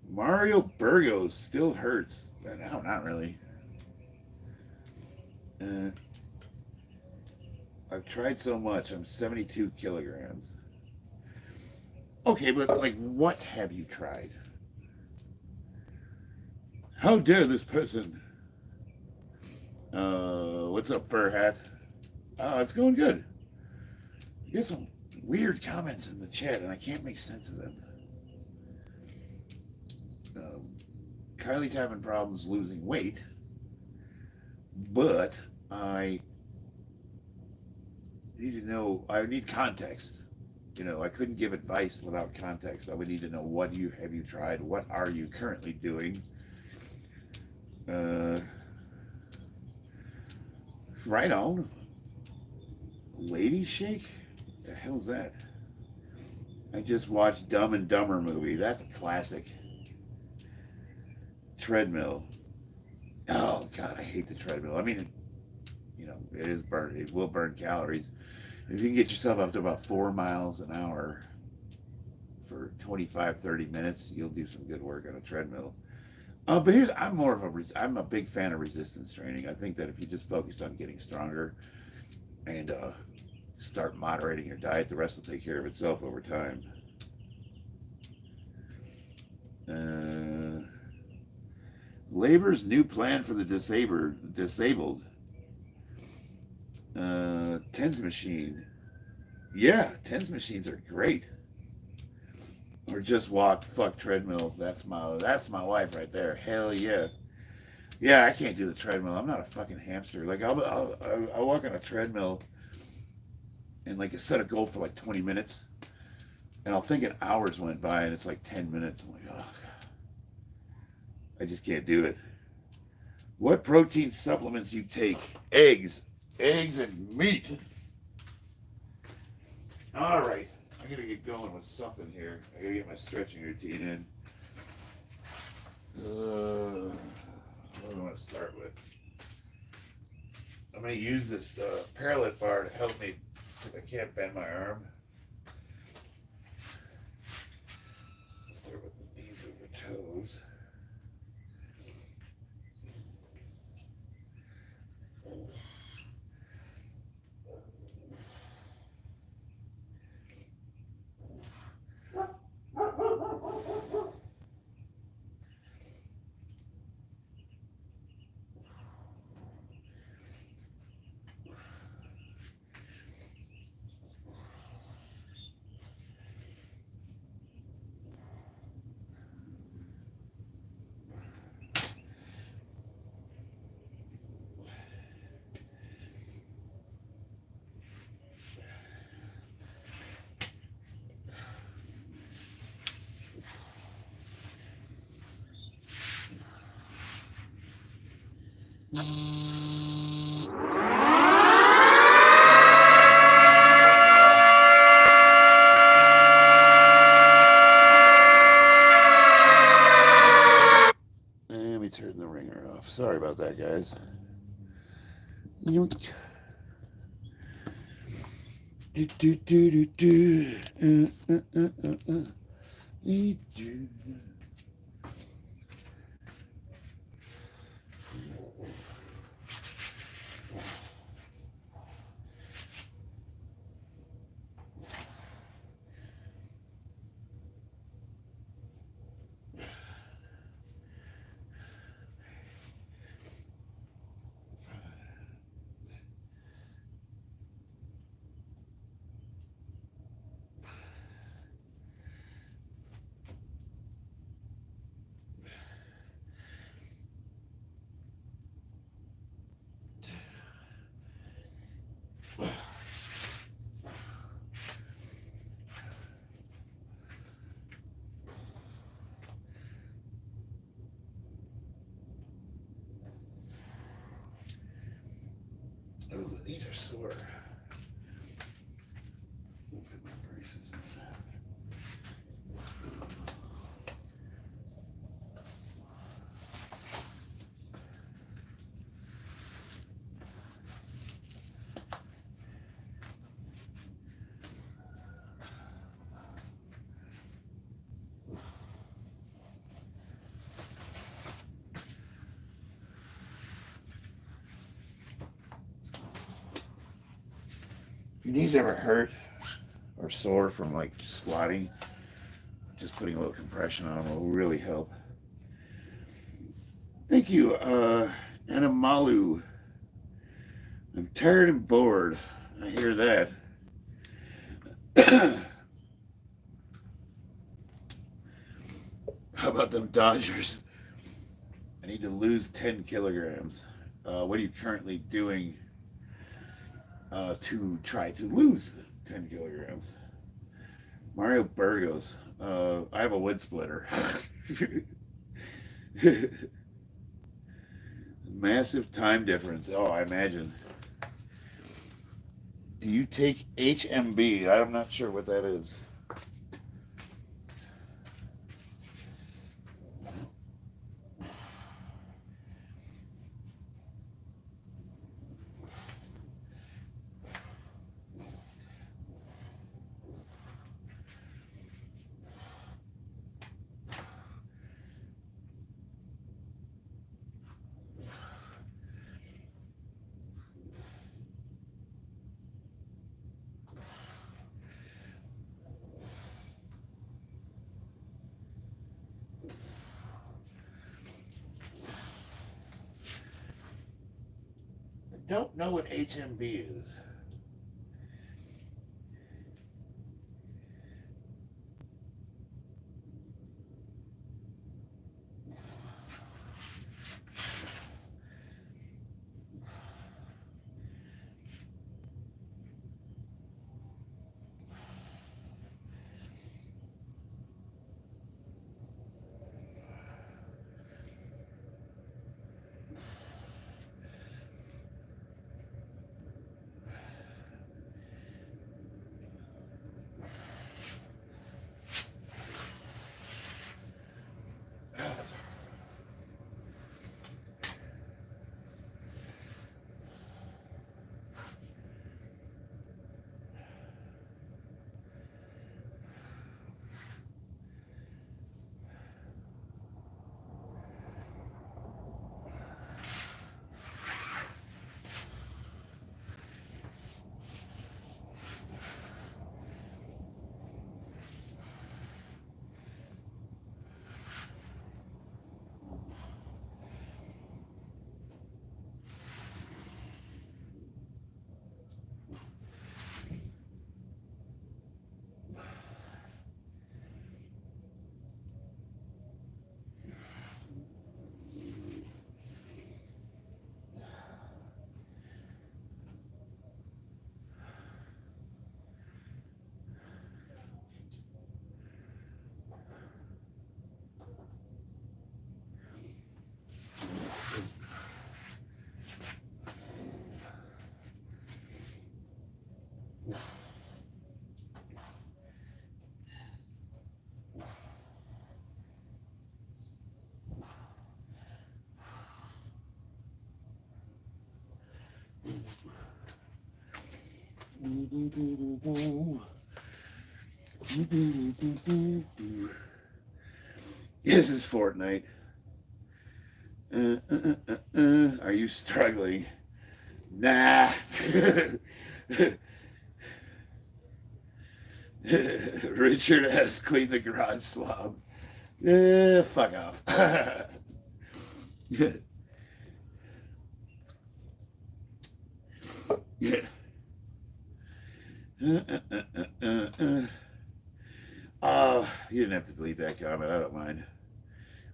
Mario Burgos still hurts. No, not really. I've tried so much. I'm 72 kilograms. Okay, but like, what have you tried? How dare this person? What's up, fur hat? It's going good. You get some weird comments in the chat, and I can't make sense of them. Kylie's having problems losing weight, but I need to know. I need context. You know, I couldn't give advice without context. I would need to know what have you tried? What are you currently doing? Right on. Lady Shake? What the hell's that? I just watched Dumb and Dumber movie. That's a classic. Treadmill. Oh God, I hate the treadmill. I mean, it is burn. It will burn calories. If you can get yourself up to about 4 miles an hour for 25, 30 minutes, you'll do some good work on a treadmill. But I'm a big fan of resistance training. I think that if you just focus on getting stronger and start moderating your diet, the rest will take care of itself over time. Labor's new plan for the disabled. TENS machine. Yeah, TENS machines are great. Or just walk, fuck treadmill. That's my wife right there. Hell yeah. Yeah, I can't do the treadmill. I'm not a fucking hamster. Like I'll walk on a treadmill and like set a goal for like 20 minutes, and I'll think an hours went by and it's like 10 minutes. I'm like, oh, I just can't do it. What protein supplements you take? Eggs and meat. All right, I gotta get going with something here. I gotta get my stretching routine in. What do I want to start with? I'm going to use this parallel bar to help me because I can't bend my arm. Start with the knees over toes. Let me turn the ringer off. Sorry about that, guys. Yoink. Do, do, do, do, do. Do. Oh, these are sore. I'll put my braces on. If your knees ever hurt or sore from like squatting, just putting a little compression on them will really help. Thank you, Anamalu. I'm tired and bored. I hear that. How about them Dodgers? I need to lose 10 kilograms. What are you currently doing to try to lose 10 kilograms? Mario Burgos. I have a wood splitter. Massive time difference. Oh, I imagine. Do you take HMB? I'm not sure what that is. Don't know what HMB is. This is Fortnite. Are you struggling? Nah. Richard has cleaned the garage slob. Fuck off. Yeah. Yeah. Oh, you didn't have to delete that comment. I don't mind.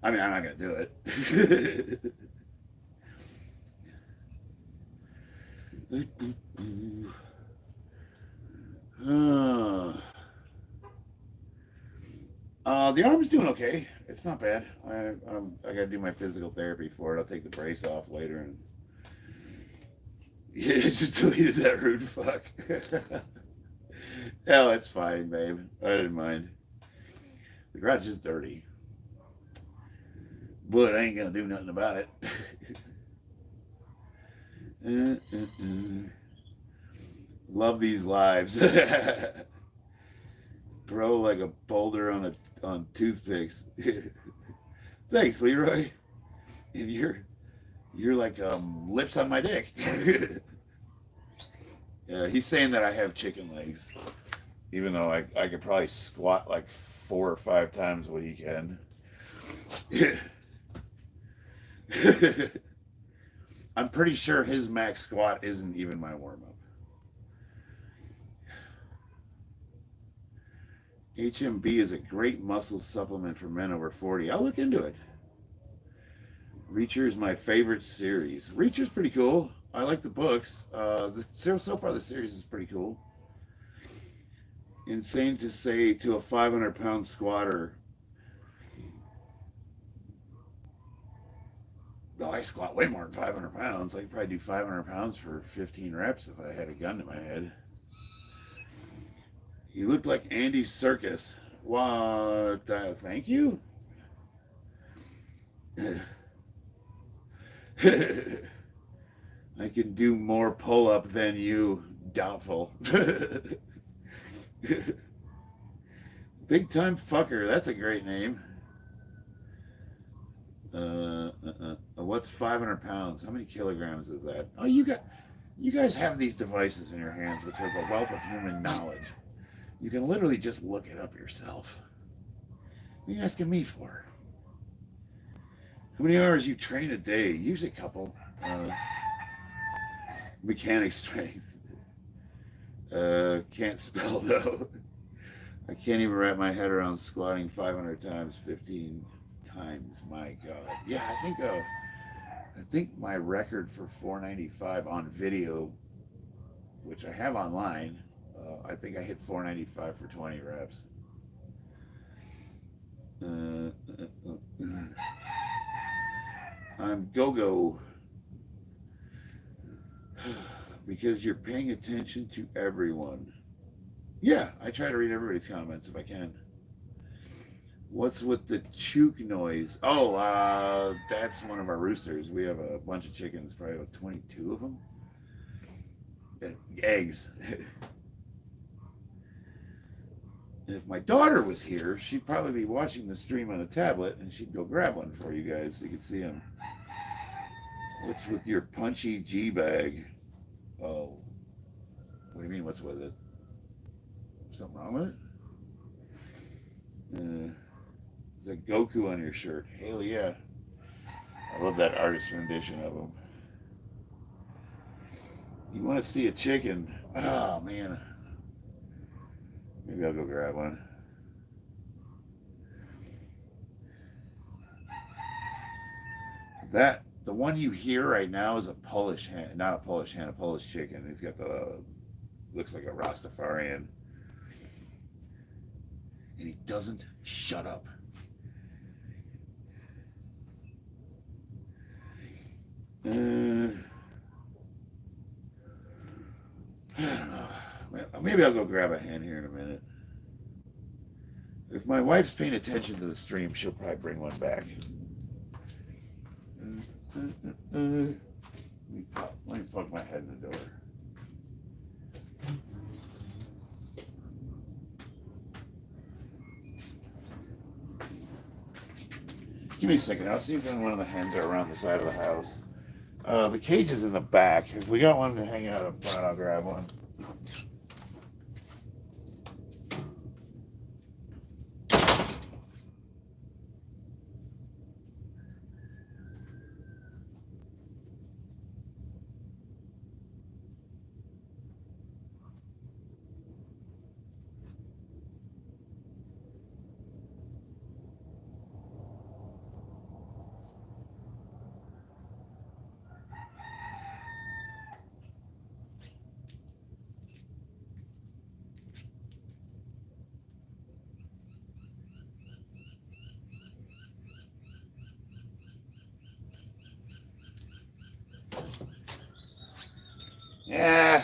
I mean, I'm not going to do it. The arm's doing okay. It's not bad. I got to do my physical therapy for it. I'll take the brace off later and yeah, just deleted that rude fuck. Hell, it's fine, babe. I didn't mind. The garage is dirty, but I ain't gonna do nothing about it. Love these lives. Bro, like a boulder on toothpicks. Thanks, Leroy. And you're like lips on my dick. He's saying that I have chicken legs, even though I could probably squat like 4 or 5 times what he can. I'm pretty sure his max squat isn't even my warm-up. HMB is a great muscle supplement for men over 40. I'll look into it. Reacher is my favorite series. Reacher's pretty cool. I like the books. So far the series is pretty cool. Insane to say to a 500-pound squatter. Well, I squat way more than 500 pounds. I could probably do 500 pounds for 15 reps if I had a gun to my head. You look like Andy Serkis. What? Thank you. I can do more pull-up than you. Doubtful. Big time fucker. That's a great name. What's 500 pounds? How many kilograms is that? Oh, you guys have these devices in your hands, which are the wealth of human knowledge. You can literally just look it up yourself. What are you asking me for? How many hours you train a day? Usually a couple. Mechanic strength. Can't spell though. I can't even wrap my head around squatting 500 times 15 times. My God. Yeah, I think my record for 495 on video, which I have online, I think I hit 495 for 20 reps. I'm go-go because you're paying attention to everyone. Yeah, I try to read everybody's comments if I can. What's with the chook noise? Oh, that's one of our roosters. We have a bunch of chickens, probably about 22 of them. Eggs. If my daughter was here, she'd probably be watching the stream on a tablet, and she'd go grab one for you guys so you could see them. What's with your punchy G-bag? Oh, what do you mean, what's with it? Something wrong with it? There's a Goku on your shirt. Hell yeah. I love that artist rendition of him. You want to see a chicken? Oh, man. Maybe I'll go grab one. The one you hear right now is a Polish hen, not a Polish hen, a Polish chicken. He's got looks like a Rastafarian. And he doesn't shut up. I don't know. Maybe I'll go grab a hen here in a minute. If my wife's paying attention to the stream, she'll probably bring one back. Let me poke my head in the door. Give me a second. I'll see if one of the hens are around the side of the house. The cage is in the back. If we got one hanging out up front, I'll grab one. Yeah,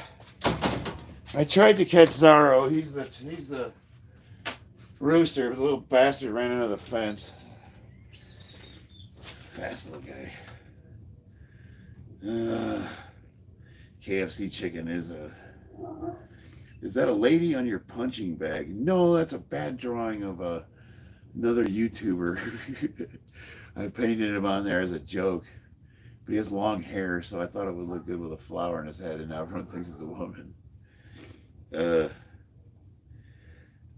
I tried to catch Zorro. He's the rooster, but the little bastard ran into the fence. Fast little guy. KFC chicken is a. Is that a lady on your punching bag? No, that's a bad drawing of another YouTuber. I painted him on there as a joke. But he has long hair, so I thought it would look good with a flower in his head, and now everyone thinks it's a woman.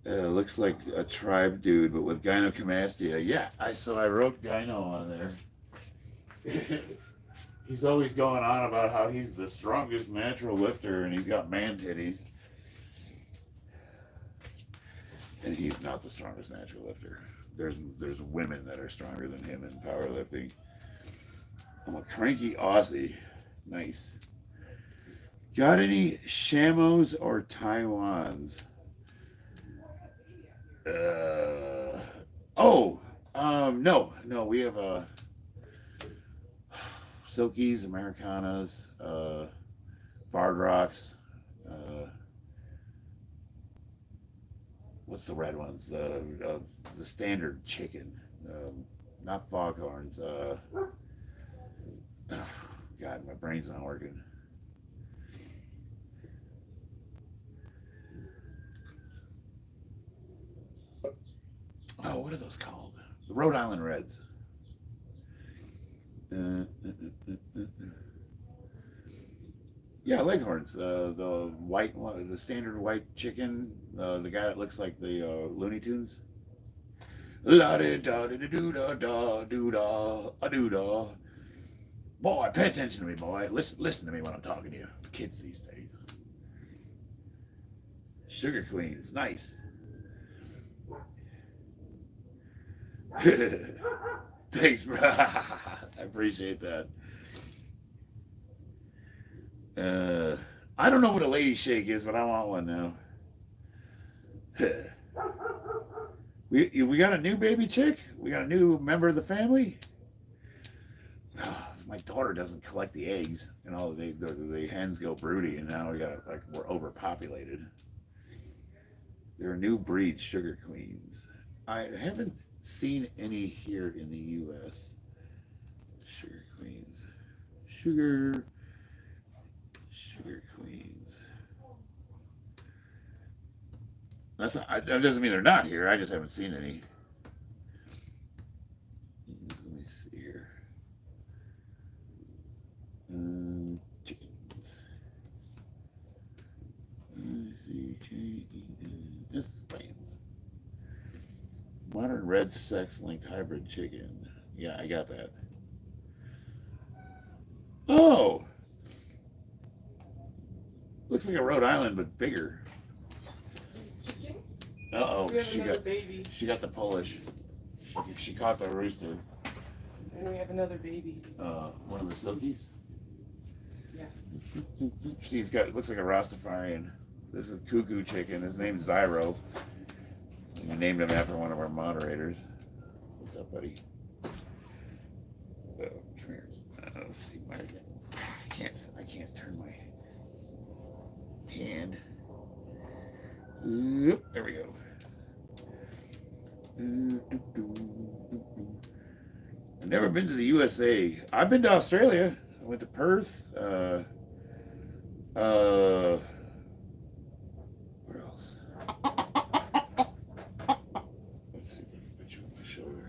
Looks like a tribe dude, but with gynecomastia. Yeah, I wrote gyno on there. He's always going on about how he's the strongest natural lifter, and he's got man titties. And he's not the strongest natural lifter. There's women that are stronger than him in powerlifting. I'm a cranky Aussie. Nice. Got any Shamos or Taiwans? No. We have Silkies, Americanas, Bard Rocks. What's the red ones? The standard chicken, not foghorns. God, my brain's not working. Oh, what are those called? The Rhode Island Reds. Yeah, Leghorns. The white one, the standard white chicken. The guy that looks like the Looney Tunes. La da da da do da da do da a do da. Boy, pay attention to me, boy. Listen to me when I'm talking to you. Kids these days. Sugar Queens, nice. Thanks, bro. I appreciate that. I don't know what a lady shake is, but I want one now. we got a new baby chick. We got a new member of the family. My daughter doesn't collect the eggs, and all the hens go broody, and now we're overpopulated. They're a new breed, Sugar Queens. I haven't seen any here in the U.S. Sugar Queens, Sugar Queens. That doesn't mean they're not here. I just haven't seen any. Let me see here. Chickens. That's fine. Modern red sex-linked hybrid chicken. Yeah, I got that. Oh! Looks like a Rhode Island, but bigger. Chicken? Uh-oh. We have another baby. She got the Polish. She caught the rooster. And we have another baby. One of the Silkies? Yeah. Looks like a Rastafarian. This is Cuckoo Chicken. His name's Zyro. We named him after one of our moderators. What's up, buddy? Oh, come here. Let's see. I can't turn my hand. Oop, there we go. I've never been to the USA. I've been to Australia. I went to Perth. Where else? Let's see if I can put you on my shoulder.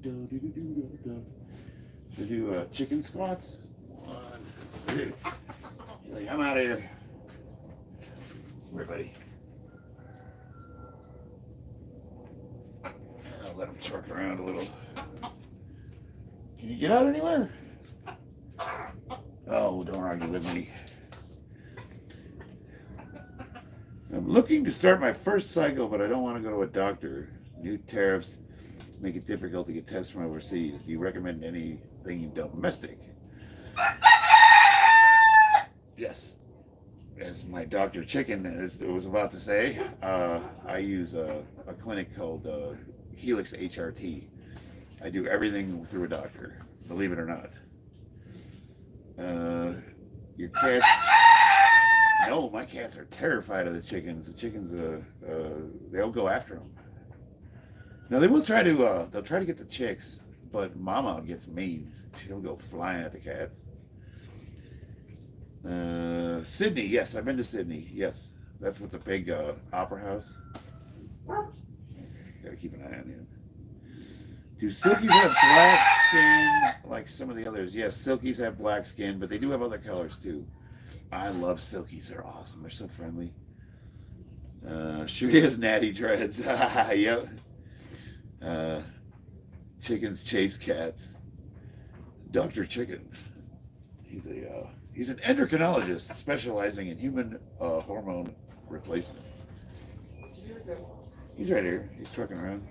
To do chicken squats. 1, 2. He's like, I'm out of here. Where, buddy? I'll let him truck around a little. Can you get out anywhere? Oh, don't argue with me. I'm looking to start my first cycle, but I don't want to go to a doctor. New tariffs make it difficult to get tests from overseas. Do you recommend anything domestic? Yes. As my Dr. Chicken was about to say, I use a clinic called Helix HRT. I do everything through a doctor, believe it or not. Your cats... No, my cats are terrified of the chickens. The chickens, they'll go after them. Now they will try to, they'll try to get the chicks, but Mama gets mean. She'll go flying at the cats. Sydney, yes, I've been to Sydney. Yes, that's with the big opera house. Gotta keep an eye on him. Do silkies have black skin like some of the others? Yes, silkies have black skin, but they do have other colors too. I love silkies. They're awesome. They're so friendly. She has natty dreads. Yep. Chickens chase cats. Dr. Chicken. He's an endocrinologist specializing in human hormone replacement. He's right here. He's trucking around.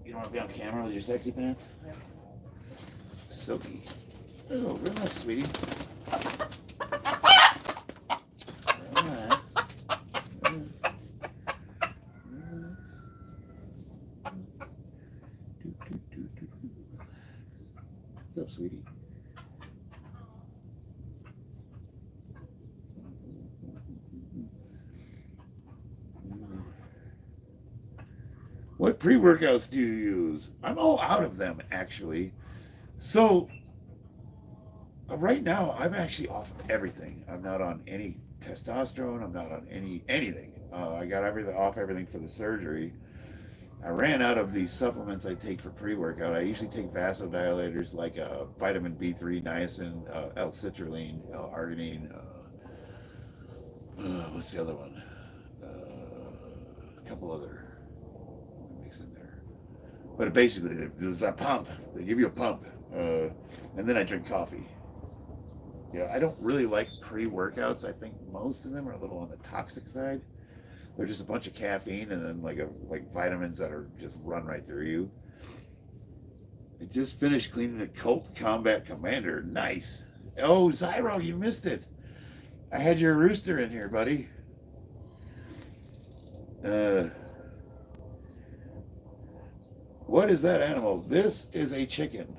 You don't want to be on camera with your sexy pants? Silky. Oh, relax, sweetie. Relax. What's up, sweetie? What pre-workouts do you use? I'm all out of them, actually. So, right now, I'm actually off everything. I'm not on any testosterone. I'm not on anything. I got everything for the surgery. I ran out of these supplements I take for pre-workout. I usually take vasodilators like vitamin B3, niacin, L-citrulline, L-arginine. What's the other one? A couple other mix in there. But basically, there's a pump. They give you a pump, and then I drink coffee. Yeah, I don't really like pre-workouts. I think most of them are a little on the toxic side. They're just a bunch of caffeine and then like vitamins that are just run right through you. I just finished cleaning a Colt Combat Commander. Nice. Oh, Zyro, you missed it. I had your rooster in here, buddy. What is that animal? This is a chicken.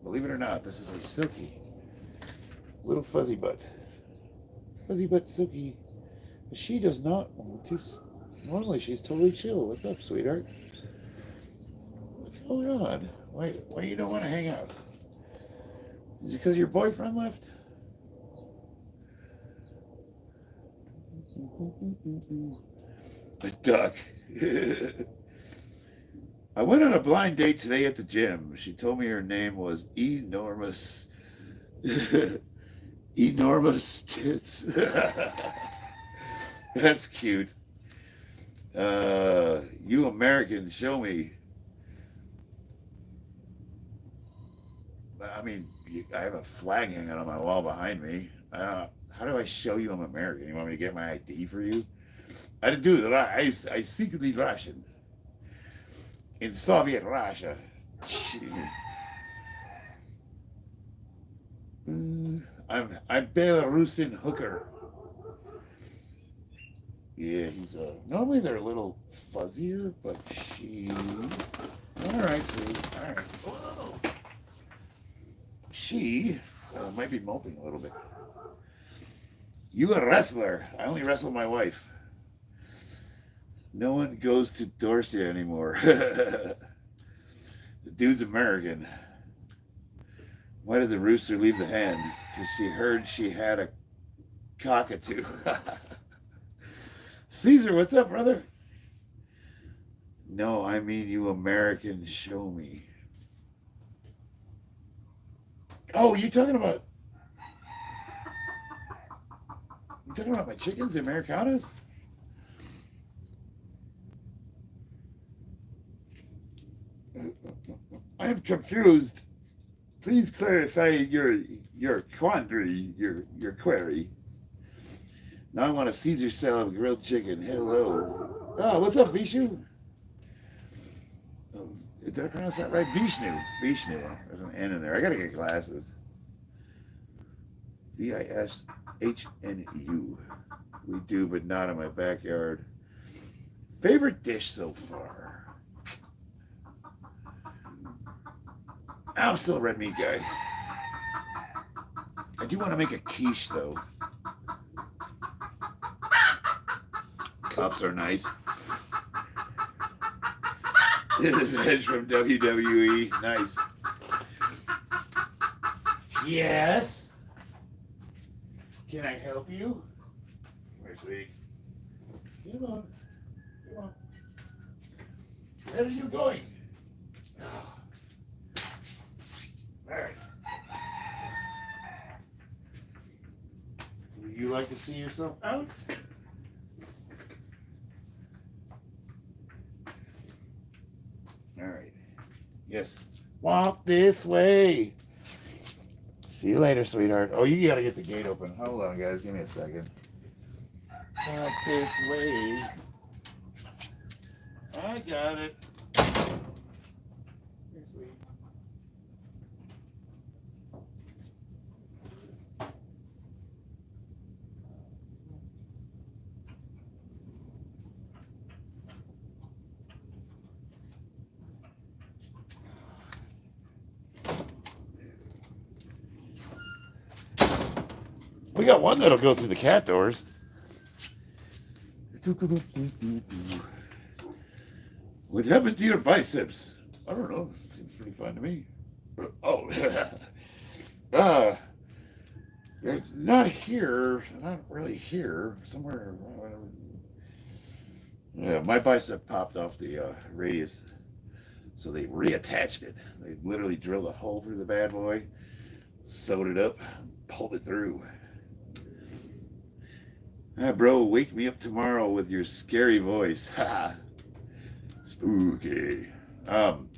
Believe it or not, this is a silky. Little fuzzy butt. Fuzzy butt silky. She does not want to. Normally she's totally chill. What's up, sweetheart? What's going on? Why you don't want to hang out? Is it because your boyfriend left? A duck. I went on a blind date today at the gym. She told me her name was Enormous. Enormous Tits. That's cute. You American, show me. I mean, I have a flag hanging on my wall behind me. How do I show you I'm American? You want me to get my ID for you? I didn't do it. I secretly Russian. In Soviet Russia. I'm Belarusian hooker. Yeah, he's normally they're a little fuzzier, but she... Alright, sweetie. Alright. Whoa. She might be moping a little bit. You a wrestler. I only wrestle my wife. No one goes to Dorsia anymore. The dude's American. Why did the rooster leave the hen? Because she heard she had a cockatoo. Caesar, what's up, brother? No, I mean you Americans, show me. Oh, you talking about my chickens, the Americanas? I am confused. Please clarify your quandary, your query. Now I want a Caesar salad with grilled chicken. Hello. Oh, what's up, Vishu? Oh, did I pronounce that right? Vishnu. Vishnu. There's an N in there. I gotta get glasses. Vishnu. We do, but not in my backyard. Favorite dish so far? I'm still a red meat guy. I do want to make a quiche though. Cups are nice. This is Edge from WWE. Nice. Yes. Can I help you? Come here, sweetie. Come on. Come on. Where are you going? Oh. All right. Would you like to see yourself out? All right. Yes. Walk this way. See you later, sweetheart. Oh, you gotta get the gate open. Hold on, guys. Give me a second. Walk this way. I got it. Here, sweet. We got one that'll go through the cat doors. What happened to your biceps? I don't know. Seems pretty fun to me. Oh, it's not here. Not really here. Somewhere. Yeah, my bicep popped off the radius, so they reattached it. They literally drilled a hole through the bad boy, sewed it up, pulled it through. Ah, bro, wake me up tomorrow with your scary voice. Spooky. Um,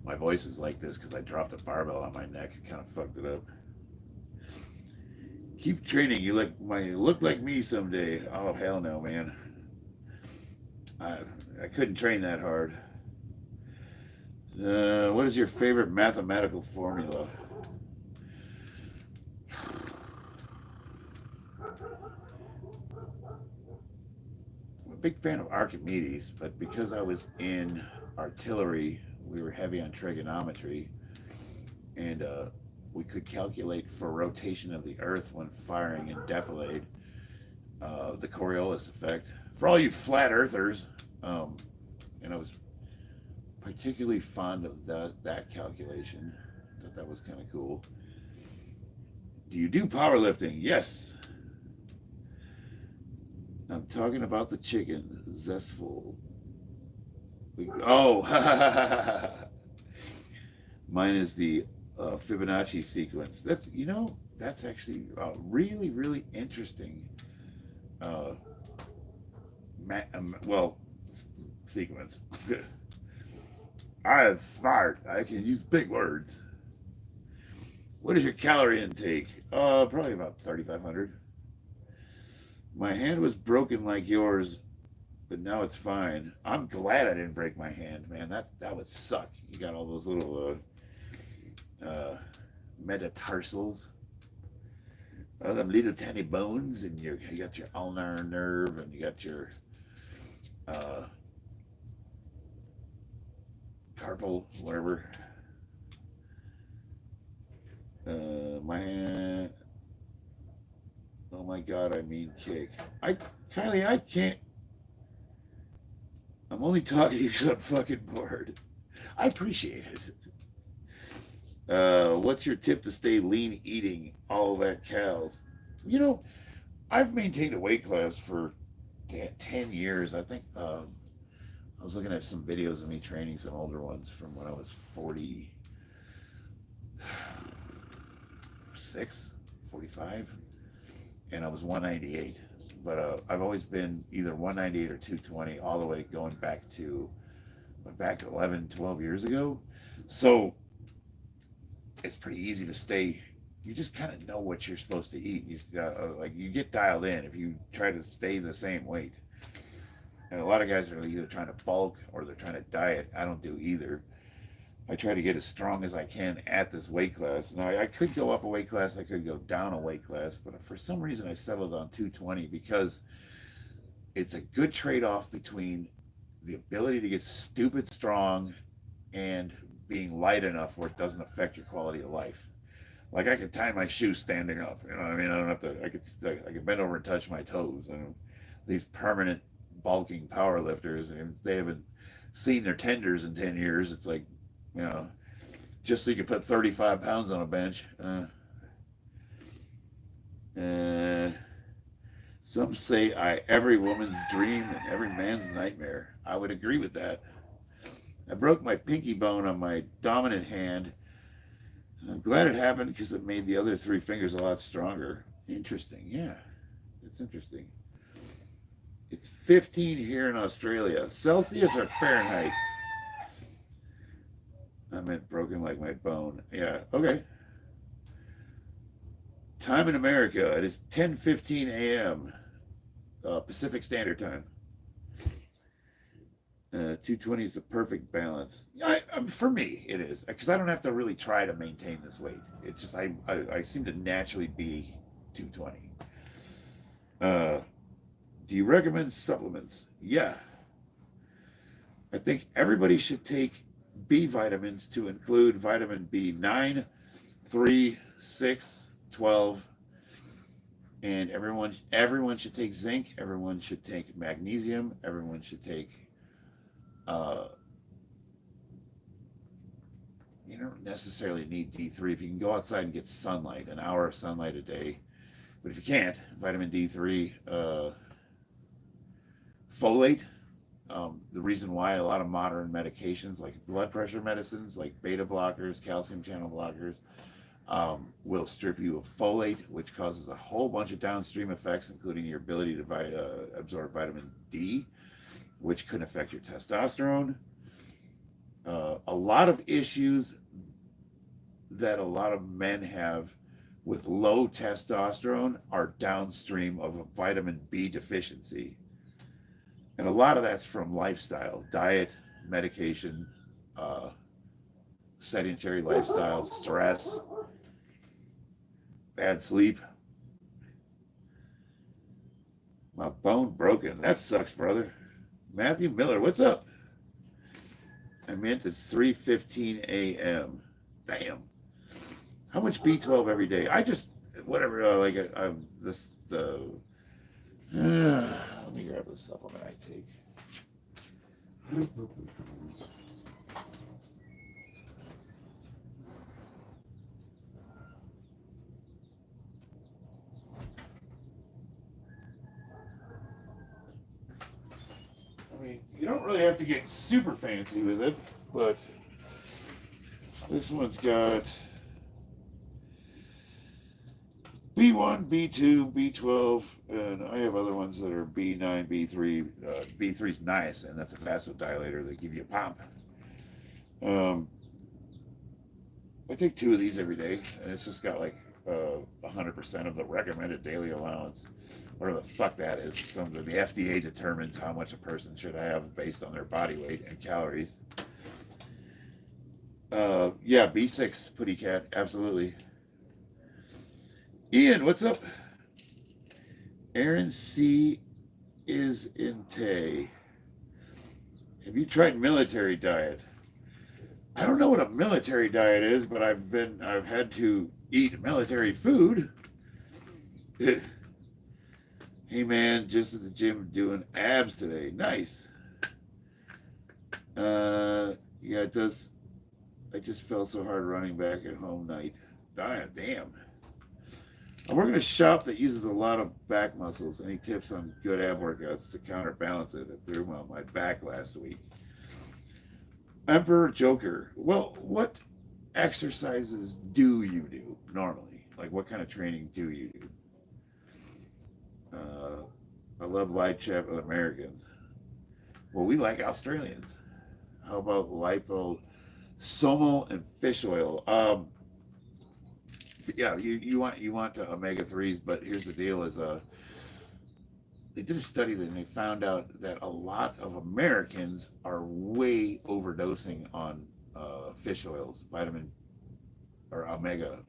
my voice is like this because I dropped a barbell on my neck. It kind of fucked it up. Keep training. You look like me someday. Oh hell no, man. I couldn't train that hard. What is your favorite mathematical formula? I'm a big fan of Archimedes, but because I was in artillery, we were heavy on trigonometry, and we could calculate for rotation of the Earth when firing in defilade, the Coriolis effect. For all you flat earthers, and I was particularly fond of that calculation. Thought that was kind of cool. Do you do powerlifting? Yes. I'm talking about the chicken, zestful. Oh, mine is the Fibonacci sequence. That's actually really really interesting. Uh, well, sequence. I am smart. I can use big words. What is your calorie intake? Probably about 3,500. My hand was broken like yours, but now it's fine. I'm glad I didn't break my hand, man. That would suck. You got all those little metatarsals, them little tiny bones, and you got your ulnar nerve, and you got your uh, carpal, whatever. My hand. Oh my God, I mean kick. Kylie, I can't. I'm only talking to you because I'm fucking bored. I appreciate it. What's your tip to stay lean eating all that cows? I've maintained a weight class for 10 years. I think I was looking at some videos of me training some older ones from when I was 46, 45, and I was 198. But I've always been either 198 or 220 all the way going back 11, 12 years ago. So it's pretty easy to stay. You just kind of know what you're supposed to eat. Like you get dialed in if you try to stay the same weight. And a lot of guys are either trying to bulk or they're trying to diet. I don't do either. I try to get as strong as I can at this weight class. Now I could go up a weight class, I could go down a weight class, but for some reason I settled on 220 because it's a good trade-off between the ability to get stupid strong and being light enough where it doesn't affect your quality of life. Like I could tie my shoes standing up. You know what I mean? I don't have to. I could bend over and touch my toes. And these permanent bulking power lifters, and they haven't seen their tenders in 10 years. It's like, you know, just so you can put 35 pounds on a bench. Some say every woman's dream and every man's nightmare. I would agree with that. I broke my pinky bone on my dominant hand. I'm glad it happened because it made the other three fingers a lot stronger. Interesting, yeah. It's interesting. It's 15 here in Australia. Celsius or Fahrenheit? I meant broken like my bone. Yeah, okay. Time in America, it is 10:15 a.m. Pacific Standard Time. 220 is the perfect balance. For me, it is because I don't have to really try to maintain this weight. It's just I seem to naturally be 220. Do you recommend supplements? Yeah, I think everybody should take B vitamins to include vitamin B9, 3, 6, 12, and everyone should take zinc. Everyone should take magnesium. Everyone should take. You don't necessarily need D3 if you can go outside and get sunlight, an hour of sunlight a day. But if you can't, vitamin D3, folate. The reason why a lot of modern medications like blood pressure medicines, like beta blockers, calcium channel blockers, will strip you of folate, which causes a whole bunch of downstream effects, including your ability to absorb vitamin D, which could affect your testosterone. A lot of issues that a lot of men have with low testosterone are downstream of a vitamin B deficiency. And a lot of that's from lifestyle, diet, medication, sedentary lifestyle, stress, bad sleep. My bone broken. That sucks, brother. Matthew Miller, what's up? I meant it's 3:15 a.m. Damn. How much B12 every day? I just whatever. Let me grab the supplement I take. I mean, you don't really have to get super fancy with it, but this one's got B1, B2, B12, and I have other ones that are B9, B3. B3 is niacin, that's a vasodilator. They give you a pump. I take 2 of these every day, and it's just got like 100% of the recommended daily allowance. Whatever the fuck that is. The FDA determines how much a person should have based on their body weight and calories. Yeah, B6, Putty Cat, absolutely. Ian, what's up? Aaron C. is in Tay. Have you tried military diet? I don't know what a military diet is, but I've had to eat military food. Hey man, just at the gym doing abs today. Nice. Yeah, it does. I just fell so hard running back at home night. Damn. We're going to shop that uses a lot of back muscles. Any tips on good ab workouts to counterbalance it? I threw on my back last week. Emperor Joker. Well, what exercises do you do normally? Like, what kind of training do you do? Uh, I love light chat with Americans. Well, we like Australians. How about liposomal and fish oil? Yeah, you want omega threes, but here's the deal: is they did a study and they found out that a lot of Americans are way overdosing on fish oils, vitamin or omega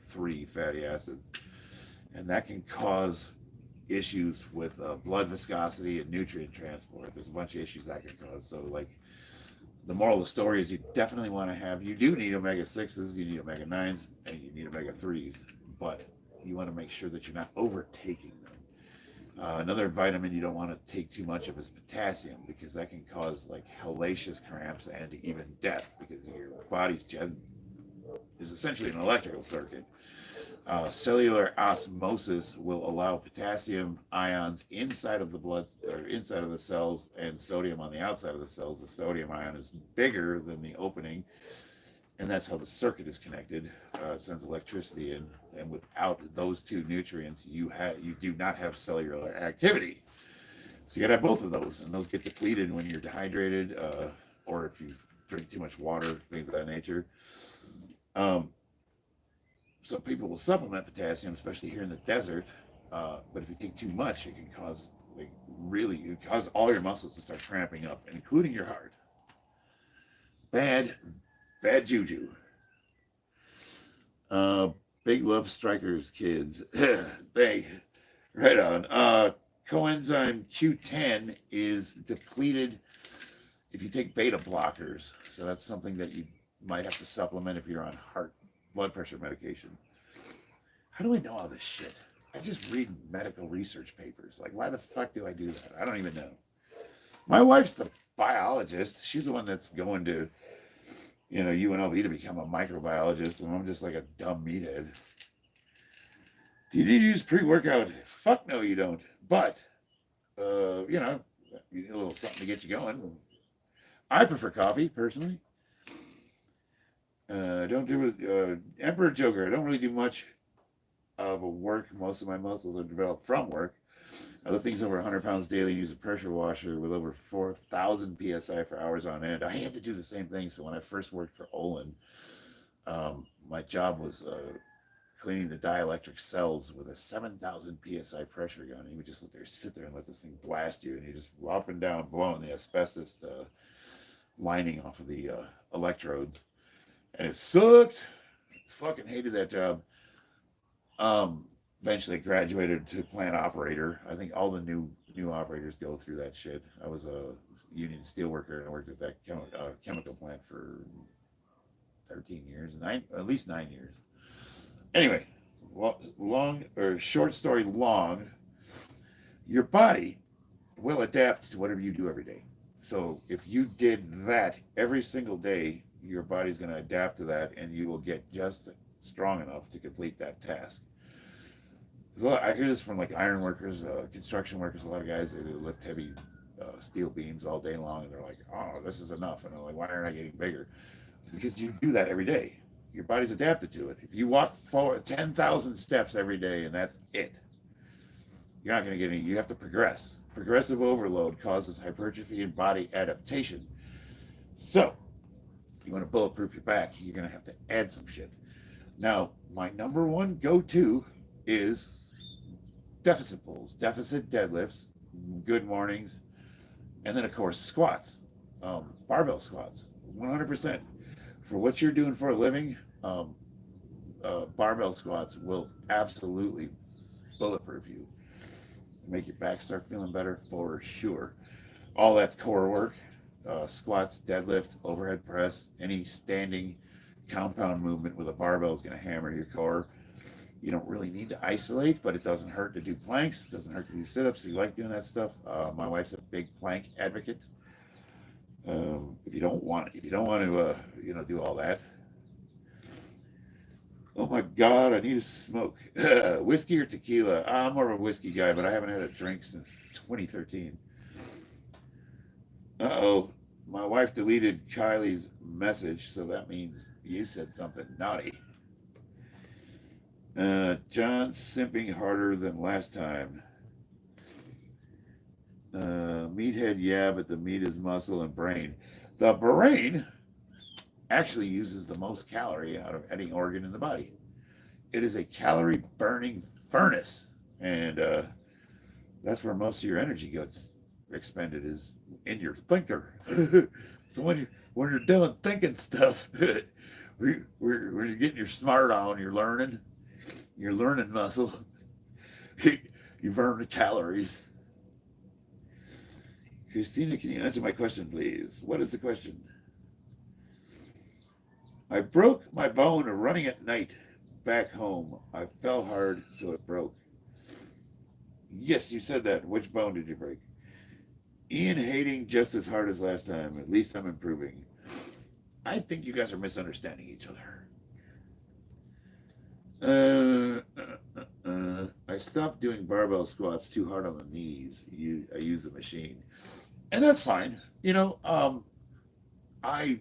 3 fatty acids, and that can cause issues with blood viscosity and nutrient transport. There's a bunch of issues that can cause. So, like, the moral of the story is you definitely want to have, you do need omega 6s, you need omega 9s, and you need omega 3s, but you want to make sure that you're not overtaking them. Another vitamin you don't want to take too much of is potassium, because that can cause like hellacious cramps and even death, because your body's is essentially an electrical circuit. Cellular osmosis will allow potassium ions inside of the blood or inside of the cells and sodium on the outside of the cells. The sodium ion is bigger than the opening, and that's how the circuit is connected. It sends electricity in, and without those two nutrients, you do not have cellular activity. So you got to have both of those, and those get depleted when you're dehydrated, or if you drink too much water, things of that nature. Um, some people will supplement potassium, especially here in the desert. But if you take too much, it can cause it cause all your muscles to start cramping up, including your heart. Bad, bad juju. Uh, Big love strikers, kids. They right on. Coenzyme Q10 is depleted if you take beta blockers. So that's something that you might have to supplement if you're on heart blood pressure medication. How do I know all this shit? I just read medical research papers. Like, why the fuck do I do that? I don't even know. My wife's the biologist. She's the one that's going to, UNLV to become a microbiologist, and I'm just like a dumb meathead. Do you need to use pre-workout? Fuck no, you don't. But, you need a little something to get you going. I prefer coffee, personally. Don't do Emperor Joker. I don't really do much of a work. Most of my muscles are developed from work. I lift things over 100 pounds daily. Use a pressure washer with over 4,000 psi for hours on end. I had to do the same thing. So when I first worked for Olin, my job was cleaning the dielectric cells with a 7,000 psi pressure gun. You would just sit there and let this thing blast you, and you just up and down blowing the asbestos lining off of the electrodes, and it sucked. Fucking hated that job. Eventually graduated to plant operator. I think all the new operators go through that shit. I was a union steel worker, and I worked at that chemical plant for 13 years, at least 9 years. Anyway, long or short story long, your body will adapt to whatever you do every day. So if you did that every single day, your body's going to adapt to that, and you will get just strong enough to complete that task. I hear this from like iron workers, construction workers. A lot of guys, they lift heavy steel beams all day long, and they're like, "Oh, this is enough." And I'm like, "Why aren't I getting bigger?" It's because you do that every day. Your body's adapted to it. If you walk forward 10,000 steps every day and that's it, you're not going to get any. You have to progress. Progressive overload causes hypertrophy and body adaptation. So, you want to bulletproof your back, you're going to have to add some shit. Now, my number one go-to is deficit pulls, deficit deadlifts, good mornings, and then, of course, squats, barbell squats, 100%. For what you're doing for a living, barbell squats will absolutely bulletproof you. Make your back start feeling better for sure. All that's core work, squats, deadlift, overhead press, any standing compound movement with a barbell is going to hammer your core. You don't really need to isolate, but it doesn't hurt to do planks. It doesn't hurt to do sit-ups. You like doing that stuff. My wife's a big plank advocate. If you don't want to, do all that. Oh my God, I need a smoke. Whiskey or tequila? I'm more of a whiskey guy, but I haven't had a drink since 2013. Uh-oh. My wife deleted Kylie's message, so that means you said something naughty. John simping harder than last time. Meathead, yeah, but the meat is muscle and brain. The brain actually uses the most calorie out of any organ in the body. It is a calorie burning furnace, and that's where most of your energy gets expended is in your thinker. So when you're doing thinking stuff, when you're getting your smart on, you're learning muscle. You burn the calories. Christina, can you answer my question, please? What is the question? I broke my bone running at night back home. I fell hard, so it broke. Yes, you said that. Which bone did you break? Ian hating just as hard as last time. At least I'm improving. I think you guys are misunderstanding each other. I stopped doing barbell squats too hard on the knees. I use the machine, and that's fine. I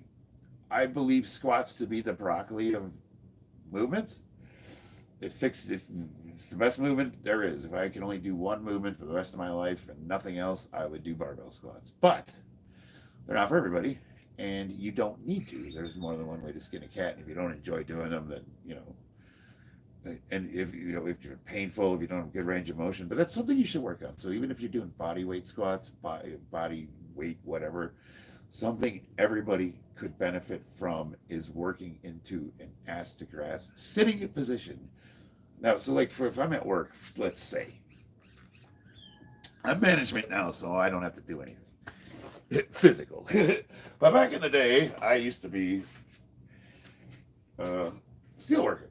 I believe squats to be the broccoli of movements. It's the best movement there is. If I can only do one movement for the rest of my life and nothing else, I would do barbell squats. But they're not for everybody, and you don't need to. There's more than one way to skin a cat. And if you don't enjoy doing them, then and if you're painful, if you don't have good range of motion, but that's something you should work on. So even if you're doing body weight squats, body weight whatever, something everybody could benefit from is working into an ass to grass sitting position. Now, so like if I'm at work, let's say I'm management now, so I don't have to do anything physical. But back in the day, I used to be a steel worker,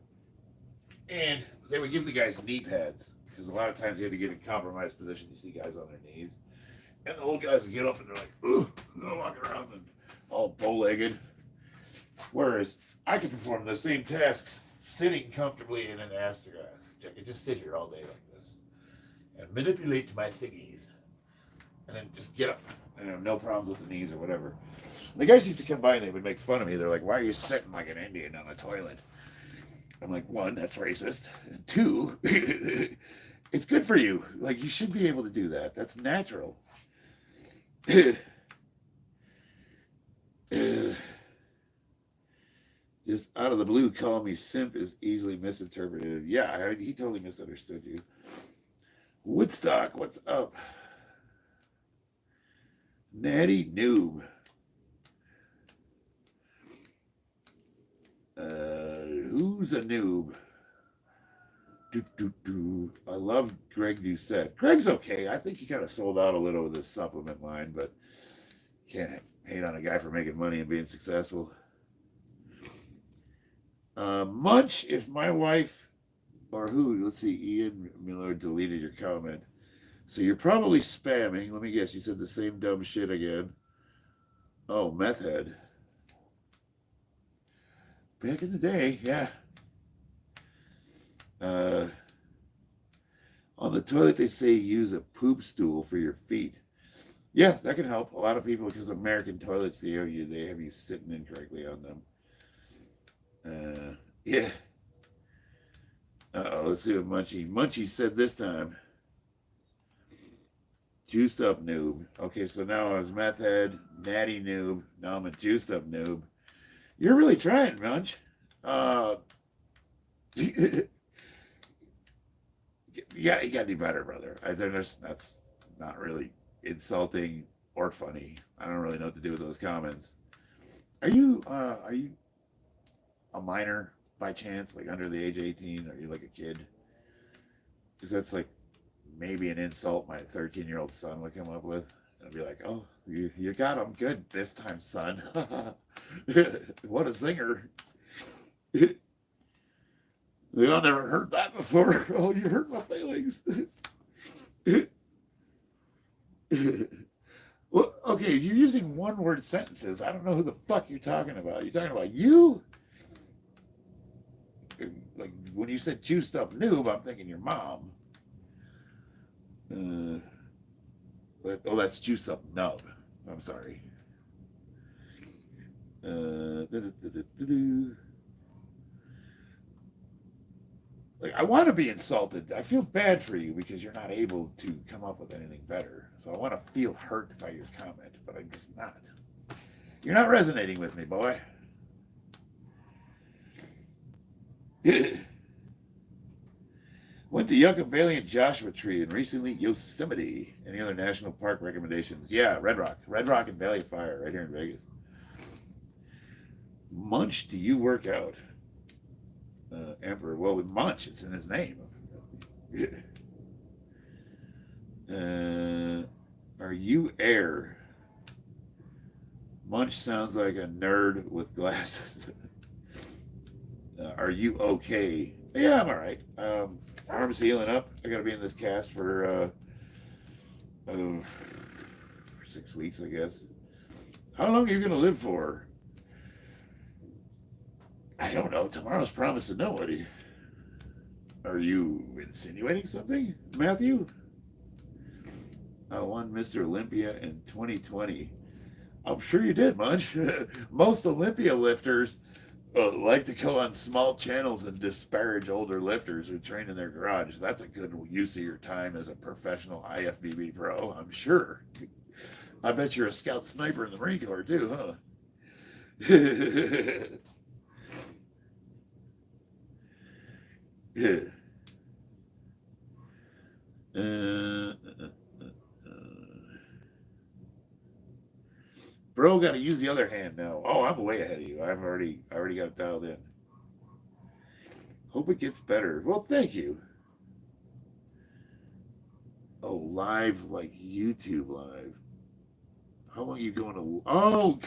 and they would give the guys knee pads because a lot of times you had to get in compromised position. You see guys on their knees, and the old guys would get up and they're like, "Ooh," they're walking around and all bow-legged. Whereas I could perform the same tasks sitting comfortably in an ass to grass. I could just sit here all day like this and manipulate my thingies, and then just get up and have no problems with the knees or whatever. The guys used to come by and they would make fun of me. They're like, "Why are you sitting like an Indian on a toilet?" I'm like, one, that's racist. And two, it's good for you. Like, you should be able to do that. That's natural. Just out of the blue, calling me simp is easily misinterpreted. Yeah, he totally misunderstood you. Woodstock, what's up? Natty noob. Who's a noob? I love Greg Doucette. Greg's okay. I think he kind of sold out a little with his supplement line, but can't hate on a guy for making money and being successful. Munch, if my wife or who, let's see, Ian Miller deleted your comment. So you're probably spamming. Let me guess, you said the same dumb shit again. Oh, meth head. Back in the day, yeah. On the toilet, they say use a poop stool for your feet. Yeah, that can help. A lot of people, because American toilets, they have you sitting incorrectly on them. Yeah. Let's see what Munchie said this time. Juiced up noob. Okay, so now I was meth head, natty noob. Now I'm a juiced up noob. You're really trying, Munch. You gotta do better, brother. That's not really insulting or funny. I don't really know what to do with those comments. Are you a minor by chance, like under the age of 18? Are you like a kid? Because that's like maybe an insult my 13-year-old son would come up with. And I'd be like, "Oh, you got him good this time, son." What a zinger. I've never heard that before. Oh, you hurt my feelings. Well, okay, you're using one word sentences. I don't know who the fuck you're talking about. Are you talking about you? like when you said juiced up noob, I'm thinking your mom. Oh, that's juiced up nub. I'm sorry. Like, I want to be insulted. I feel bad for you because you're not able to come up with anything better. So I want to feel hurt by your comment, but I'm just not. You're not resonating with me, boy. Went to Yucca Valley and Joshua Tree, and recently Yosemite. Any other national park recommendations? Yeah, Red Rock and Valley of Fire, right here in Vegas. Munch, do you work out? Emperor, well, with Munch, it's in his name. Are you air? Munch sounds like a nerd with glasses. Are you okay? Yeah, I'm all right. Arm's healing up. I got to be in this cast for 6 weeks, I guess. How long are you going to live for? I don't know. Tomorrow's promise to nobody. Are you insinuating something, Matthew? I won Mr. Olympia in 2020. I'm sure you did, Munch. Most Olympia lifters like to go on small channels and disparage older lifters who train in their garage. That's a good use of your time as a professional IFBB pro, I'm sure. I bet you're a scout sniper in the Marine Corps too, huh? Yeah. Bro, got to use the other hand now. Oh, I'm way ahead of you. I already got it dialed in. Hope it gets better. Well, thank you. Oh, live like YouTube live. How long are you going to? Oh,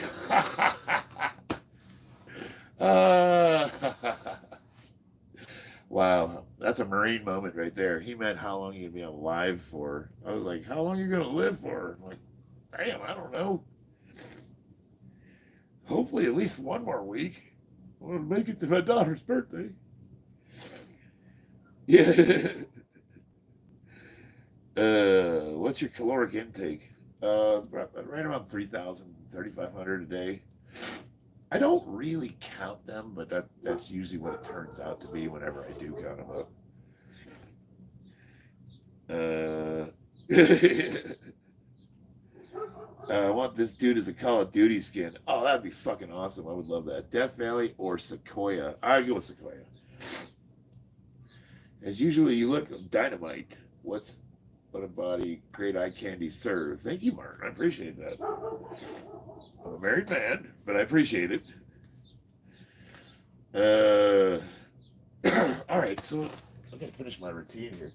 wow, that's a Marine moment right there. He meant how long you'd be alive for. I was like, how long are you going to live for? I'm like, damn, I don't know. Hopefully at least one more week. I want to make it to my daughter's birthday. Yeah. What's your caloric intake? Right around 3,000, 3,500 a day. I don't really count them, but that's usually what it turns out to be whenever I do count them up. I want this dude as a Call of Duty skin. Oh, that'd be fucking awesome. I would love that. Death Valley or Sequoia. I'd go with Sequoia. As usual, you look dynamite. What a body, great eye candy serve. Thank you, Mark. I appreciate that. I'm a married man, but I appreciate it. All right, so I gotta finish my routine here.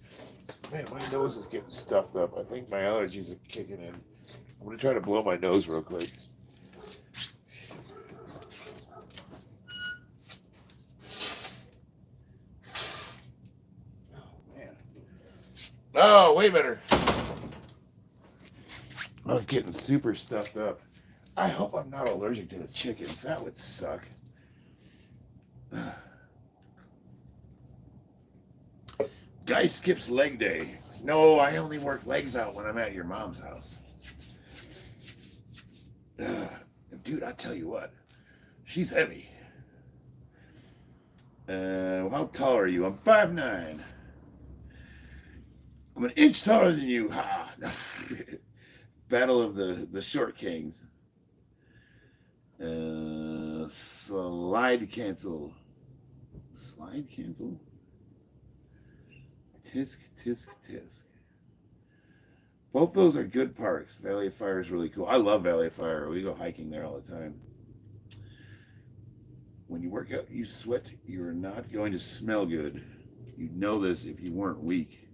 Man, my nose is getting stuffed up. I think my allergies are kicking in. I'm gonna try to blow my nose real quick. Oh man. Oh, way better. I was getting super stuffed up. I hope I'm not allergic to the chickens. That would suck. Guy skips leg day. No, I only work legs out when I'm at your mom's house. Dude, I tell you what, she's heavy. How tall are you? I'm 5'9". I'm an inch taller than you. Ha! Battle of the short kings. Slide cancel. Slide cancel. Tisk, tisk, tisk. Both those are good parks. Valley of Fire is really cool. I love Valley of Fire. We go hiking there all the time. When you work out, you sweat. You're not going to smell good. You'd know this if you weren't weak.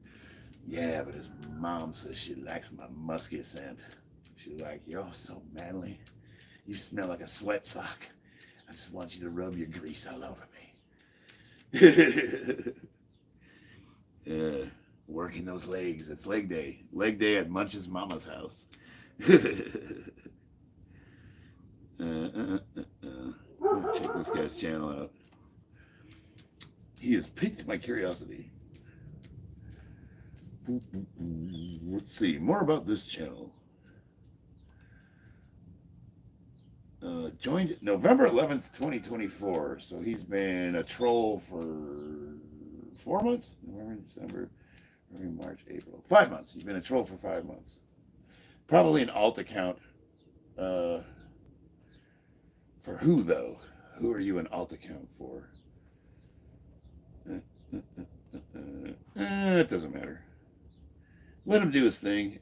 Yeah, but his mom says she likes my musky scent. She's like, you're so manly. You smell like a sweat sock. I just want you to rub your grease all over me. Working those legs. It's leg day. Leg day at Munch's mama's house. I'm gonna check this guy's channel out. He has piqued my curiosity. Let's see more about this channel. Joined November 11th, 2024. So he's been a troll for 4 months? November, December, February, March, April. 5 months. He's been a troll for 5 months. Probably an alt account. For who, though? Who are you an alt account for? It doesn't matter. Let him do his thing.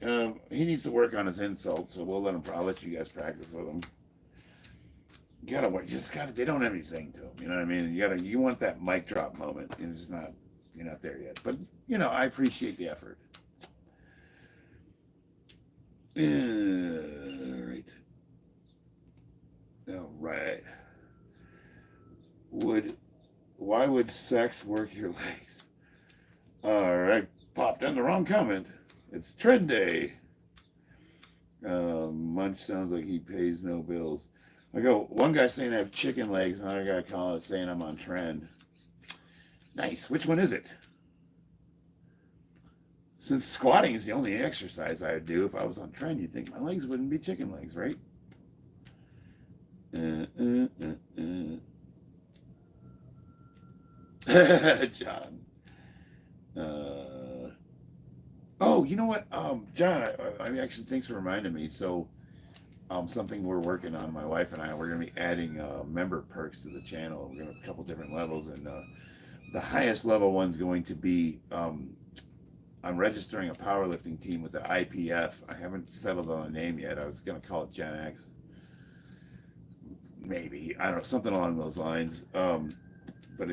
He needs to work on his insults, so we'll let him. I'll let you guys practice with him. You gotta work. You just gotta. They don't have anything to them. You know what I mean? You gotta. You want that mic drop moment. And it's not. You're not there yet. But I appreciate the effort. All right. All right. Why would sex work your legs? All right. Popped on the wrong comment. It's trend day. Munch sounds like he pays no bills. I go, one guy saying I have chicken legs, another guy calling it saying I'm on trend. Nice. Which one is it? Since squatting is the only exercise I would do if I was on trend, you'd think my legs wouldn't be chicken legs, right? John. Oh, you know what? John, I actually, thanks for reminding me. So, something we're working on, my wife and I, we're going to be adding member perks to the channel. We're going to have a couple different levels, and the highest level one's going to be I'm registering a powerlifting team with the IPF. I haven't settled on a name yet. I was going to call it Gen X. Maybe. I don't know, something along those lines. But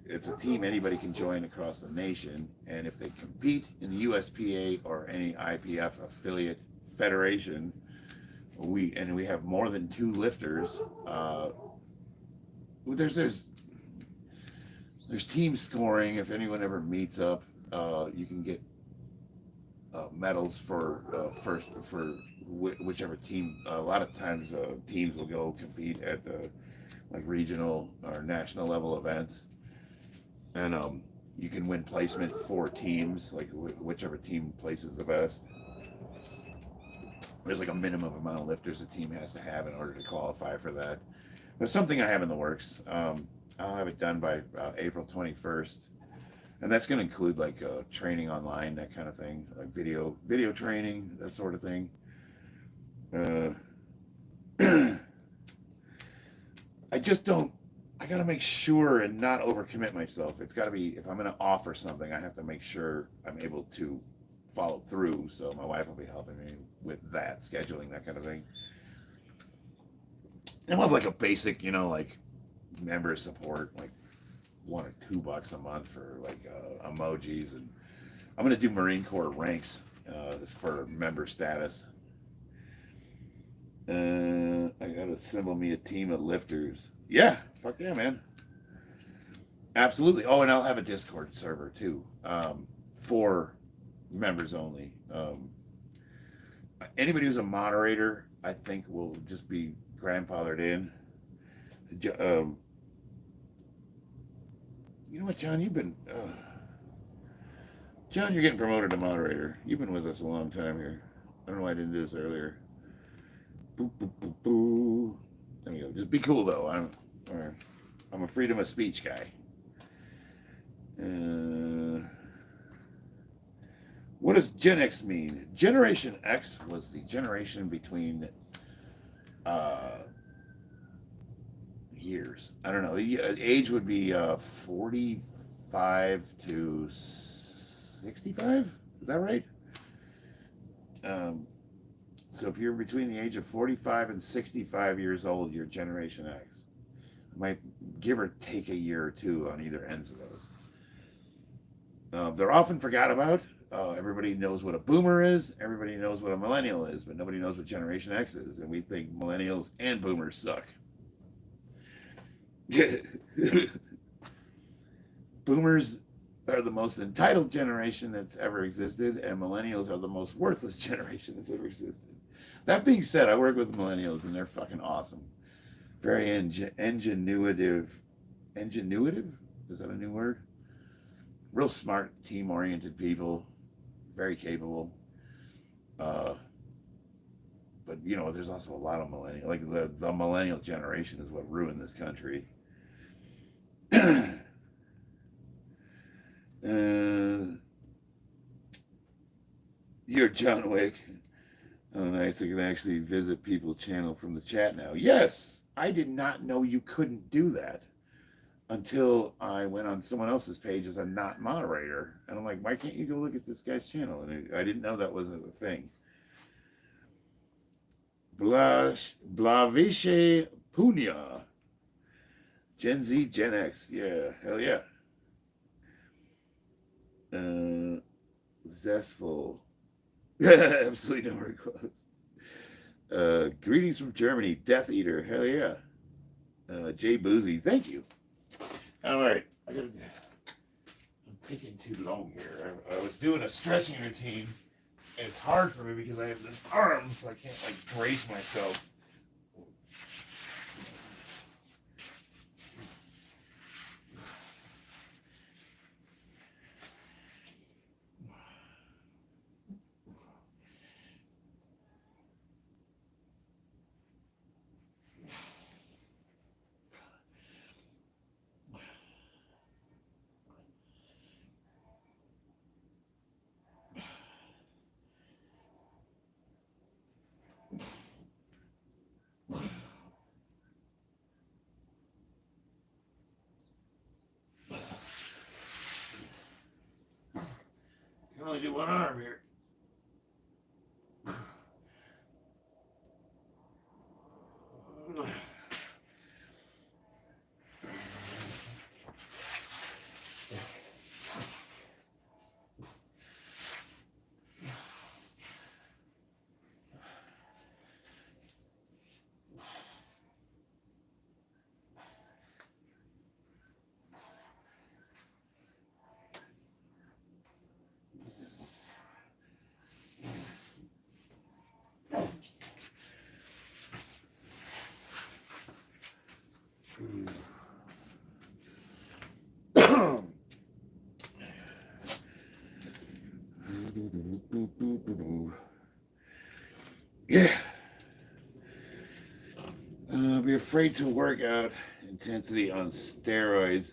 it's a team anybody can join across the nation. And if they compete in the USPA or any IPF affiliate federation, we have more than 2 lifters. There's team scoring. If anyone ever meets up, you can get medals for whichever team. A lot of times teams will go compete at the like regional or national level events, and you can win placement for teams, like whichever team places the best. There's like a minimum amount of lifters a team has to have in order to qualify for that. That's something I have in the works. I'll have it done by April 21st. And that's going to include like training online, that kind of thing, like video training, that sort of thing. I just don't. I got to make sure and not overcommit myself. It's got to be, if I'm going to offer something, I have to make sure I'm able to follow through. So my wife will be helping me with that, scheduling, that kind of thing. And we'll have like a basic, like member support, like $1 or $2 a month for like emojis, and I'm gonna do Marine Corps ranks for member status. I gotta assemble me a team of lifters. Yeah, fuck yeah, man. Absolutely. Oh, and I'll have a Discord server too, for members only. Anybody who's a moderator, I think, will just be grandfathered in. You know what, John? John, you're getting promoted to moderator. You've been with us a long time here. I don't know why I didn't do this earlier. Boo, boo, boo, boo. There we go. Just be cool, though. I'm a freedom of speech guy. What does Gen X mean? Generation X was the generation between years. I don't know. Age would be 45 to 65. Is that right? So if you're between the age of 45 and 65 years old, you're Generation X. Might give or take a year or two on either ends of those. They're often forgot about. Everybody knows what a boomer is. Everybody knows what a millennial is, but nobody knows what Generation X is. And we think millennials and boomers suck. Boomers are the most entitled generation that's ever existed, and millennials are the most worthless generation that's ever existed. That being said, I work with millennials, and they're fucking awesome. Very ingenuitive. Ingenuitive? Is that a new word? real smart, team-oriented people, very capable. Uh, but there's also a lot of millennial, like the millennial generation is what ruined this country. uh, you're John Wick. Oh, nice. I can actually visit people's channel from the chat now. Yes, I did not know you couldn't do that until I went on someone else's page as a not moderator. And I'm like, why can't you go look at this guy's channel? And I didn't know that wasn't a thing. Blavishe Punya. Gen Z, Gen X. Yeah, hell yeah. Zestful. Absolutely nowhere close. Greetings from Germany. Death Eater. Hell yeah. Jay Boozy. Thank you. All right. I'm taking too long here. I was doing a stretching routine, and it's hard for me because I have this arm, so I can't like brace myself. I can only do one arm here. Yeah. Be afraid to work out intensity on steroids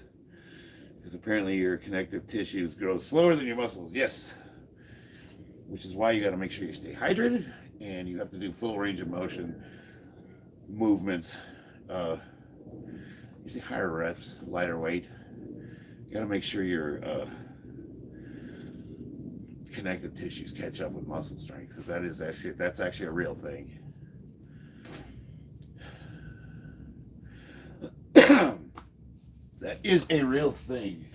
because apparently your connective tissues grow slower than your muscles. Yes. Which is why you got to make sure you stay hydrated and you have to do full range of motion movements. Usually higher reps, lighter weight. You got to make sure your connective tissues catch up with muscle strength. That's actually a real thing. That is a real thing.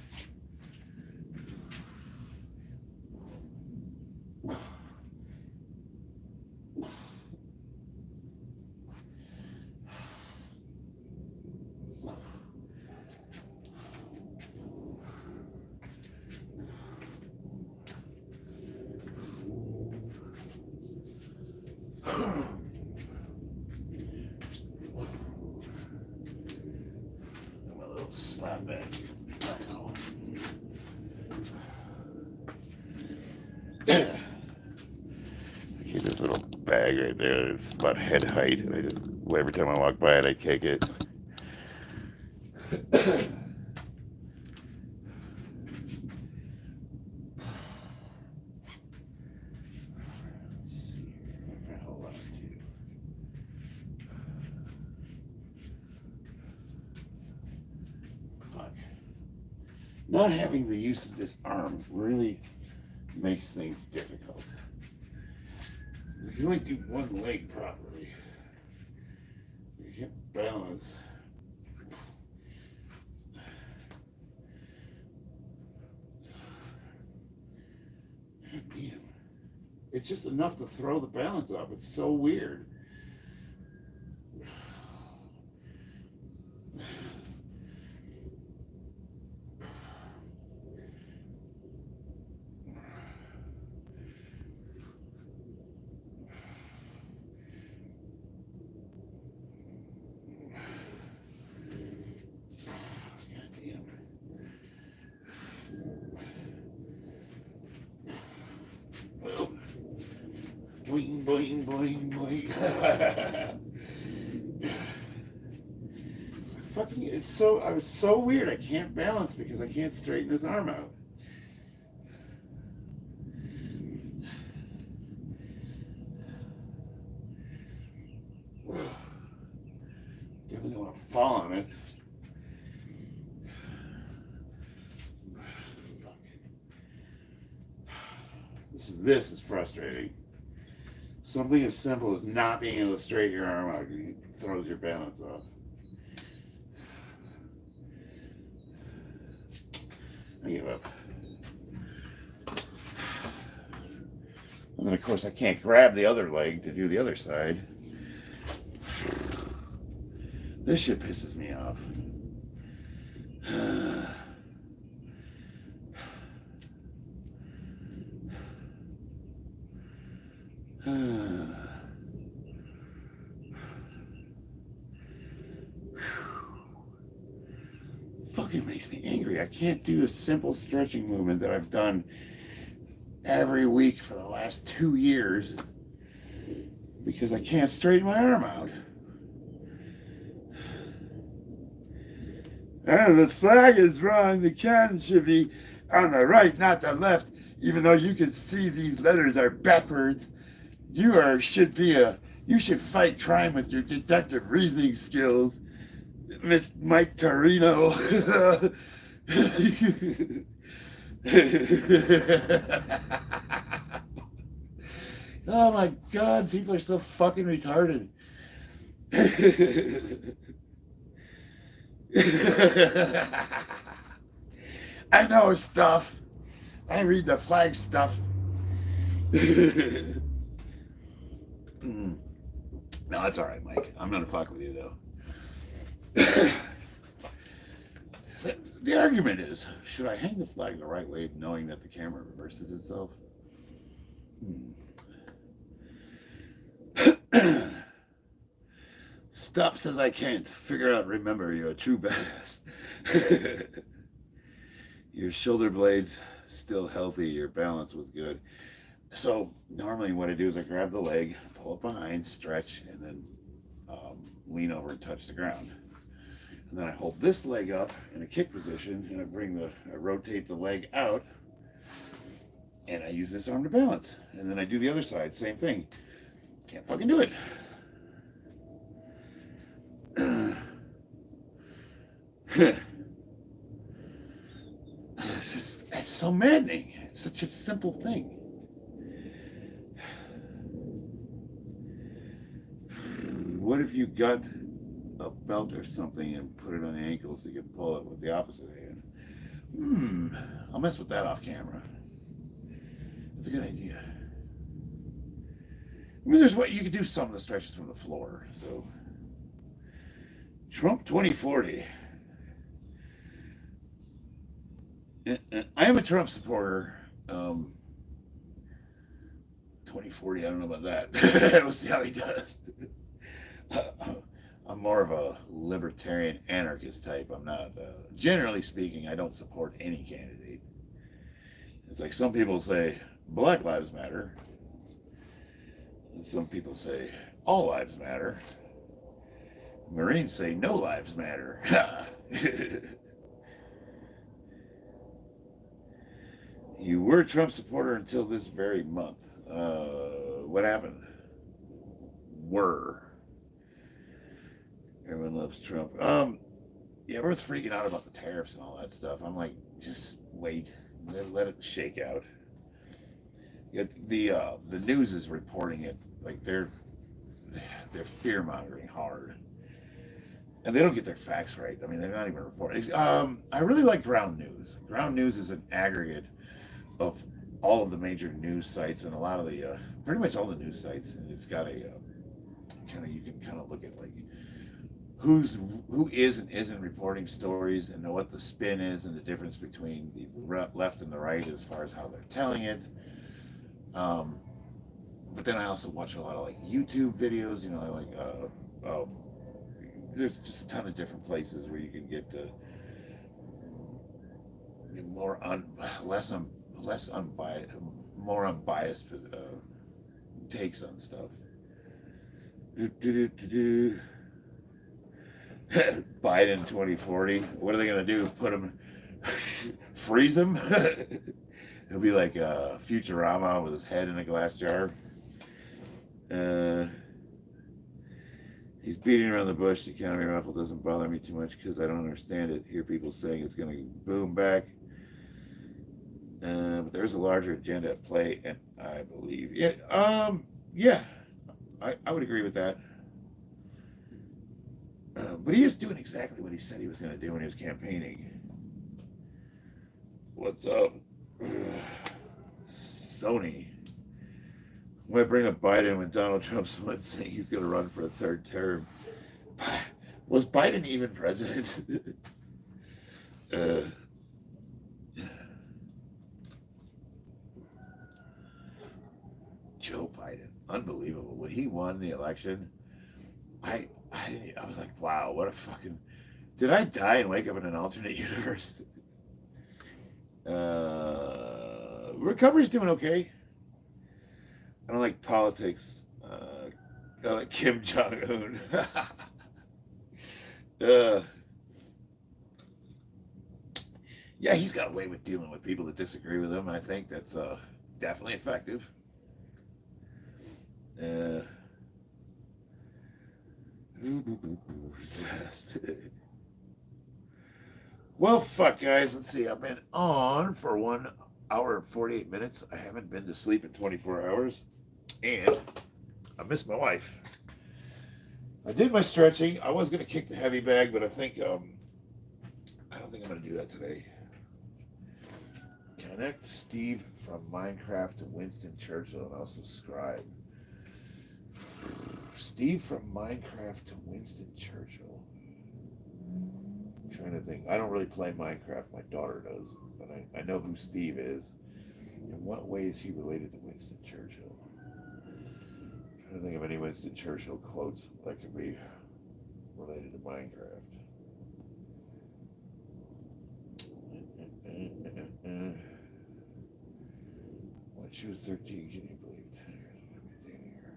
Slap back. Keep this little bag right there. It's about head height, and every time I walk by it, I kick it. Not having the use of this arm really makes things difficult. If you only do one leg properly, you can't balance. God damn. It's just enough to throw the balance off. It's so weird. Boing, boing, boing, boing. I was so weird. I can't balance because I can't straighten his arm out. Definitely don't want to fall on it. Fuck. This is frustrating. Something as simple as not being able to straighten your arm out throws your balance off. I give up. And then, of course, I can't grab the other leg to do the other side. This shit pisses me off. Fucking makes me angry. I can't do a simple stretching movement that I've done every week for the last 2 years because I can't straighten my arm out. Oh, the flag is wrong. The can should be on the right, not the left. Even though you can see these letters are backwards, you should fight crime with your deductive reasoning skills, Miss Mike Torino. Oh my God, people are so fucking retarded. I know stuff. I read the flag stuff. No, that's all right, Mike. I'm gonna fuck with you though. The argument is, should I hang the flag the right way, knowing that the camera reverses itself? Stop says I can't. Figure out, remember, you're a true badass. Your shoulder blades still healthy. Your balance was good. So normally what I do is I grab the leg, pull it behind, stretch, and then lean over and touch the ground. And then I hold this leg up in a kick position, and I rotate the leg out, and I use this arm to balance. And then I do the other side, same thing. Can't fucking do it. It's so maddening. It's such a simple thing. What if you got a belt or something and put it on the ankle so you can pull it with the opposite hand? I'll mess with that off camera. That's a good idea. I mean, you could do some of the stretches from the floor. So, Trump 2040. I am a Trump supporter. 2040, I don't know about that. We'll see how he does. I'm more of a libertarian anarchist type. I'm not, generally speaking, I don't support any candidate. It's like some people say Black Lives Matter. And some people say all lives matter. Marines say no lives matter. You were a Trump supporter until this very month. What happened? Everyone loves Trump. Yeah, everyone's freaking out about the tariffs and all that stuff. I'm like, just wait, let it shake out. The news is reporting it like they're fear mongering hard, and they don't get their facts right. I mean, they're not even reporting. I really like Ground News. Ground News is an aggregate of all of the major news sites and a lot of the pretty much all the news sites, and it's got a you can kind of look at like who is and isn't reporting stories and know what the spin is and the difference between the left and the right as far as how they're telling it. But then I also watch a lot of like YouTube videos, there's just a ton of different places where you can get the more unbiased takes on stuff. Do. Biden 2040. What are they gonna do? Put him, freeze him? He'll be like Futurama with his head in a glass jar. He's beating around the bush. The economy raffle doesn't bother me too much because I don't understand it. Hear people saying it's going to boom back. But there's a larger agenda at play, and I believe, yeah, I would agree with that. But he is doing exactly what he said he was going to do when he was campaigning. What's up, Sony? When I bring up Biden when Donald Trump's saying he's going to run for a third term. Was Biden even president? Joe Biden, unbelievable. When he won the election, I was like, wow, what a fucking. Did I die and wake up in an alternate universe? Recovery's doing okay. I don't like politics. I like Kim Jong-un. Yeah, he's got a way with dealing with people that disagree with him. I think that's definitely effective. Well, fuck, guys. Let's see. I've been on for 1 hour and 48 minutes. I haven't been to sleep in 24 hours. And I miss my wife. I did my stretching. I was going to kick the heavy bag, but I think I don't think I'm going to do that today. Connect Steve from Minecraft to Winston Churchill, and I'll subscribe. Steve from Minecraft to Winston Churchill. I'm trying to think. I don't really play Minecraft. My daughter does, but I know who Steve is. In what way is he related to Winston Churchill? I'm trying to think of any Winston Churchill quotes that could be related to Minecraft. When she was 13, can you believe 10 years of me dating her?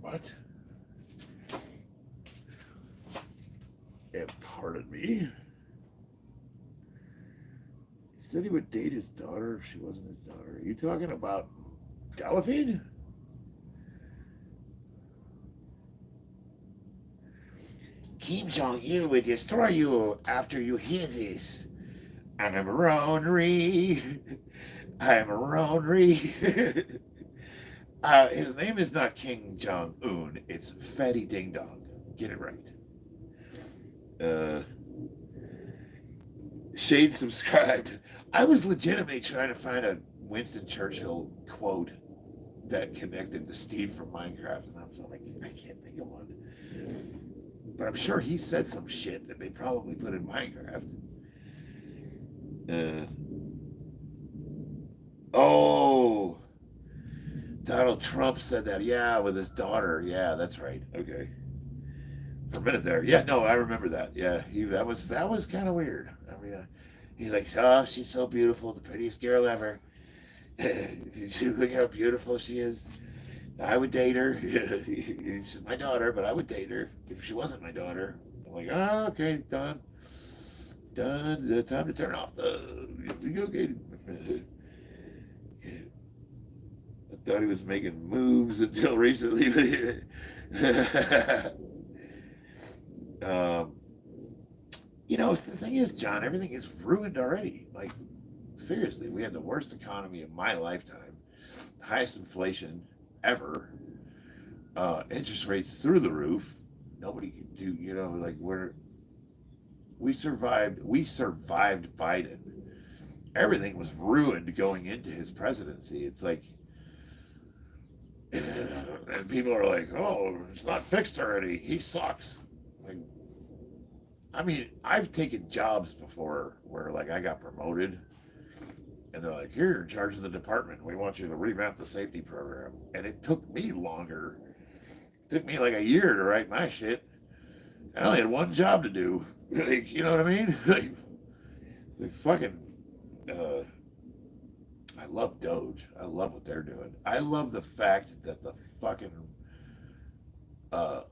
What? And pardon me? He said he would date his daughter if she wasn't his daughter. Are you talking about Delphine? Kim Jong-il will destroy you after you hear this. I'm Ronry. I'm Ronry. His name is not King Jong-un. It's Fatty Ding Dong. Get it right. Shade subscribed. I was legitimately trying to find a Winston Churchill quote that connected to Steve from Minecraft, and I was like, I can't think of one. But I'm sure he said some shit that they probably put in Minecraft. Oh, Donald Trump said that. Yeah, with his daughter. Yeah, that's right. Okay. For a minute there. Yeah, no, I remember that. Yeah, that was kind of weird. I mean, he's like, oh, she's so beautiful, the prettiest girl ever. Look how beautiful she is. I would date her. She's my daughter, but I would date her if she wasn't my daughter. I'm like, oh, okay, done. Time to turn off the. Okay. I thought he was making moves until recently. The thing is, John, everything is ruined already. Like, seriously, we had the worst economy of my lifetime, the highest inflation ever, interest rates through the roof. Nobody could do, like we survived Biden. Everything was ruined going into his presidency. It's like, and people are like, oh, it's not fixed already. He sucks. Like, I mean, I've taken jobs before where, like, I got promoted and they're like, here, you're in charge of the department. We want you to revamp the safety program. And it took me longer. It took me like a year to write my shit. I only had one job to do. Like, you know what I mean? Like fucking. Uh, I love Doge. I love what they're doing. I love the fact that the fucking uh,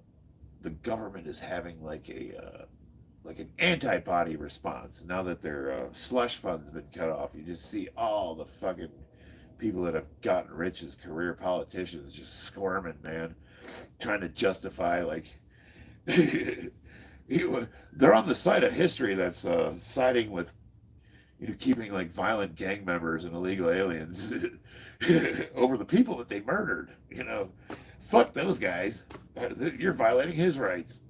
the government is having like an antibody response now that their slush funds have been cut off. You just see all the fucking people that have gotten rich as career politicians just squirming, man, trying to justify like they're on the side of history that's siding with keeping like violent gang members and illegal aliens over the people that they murdered. Fuck those guys. You're violating his rights.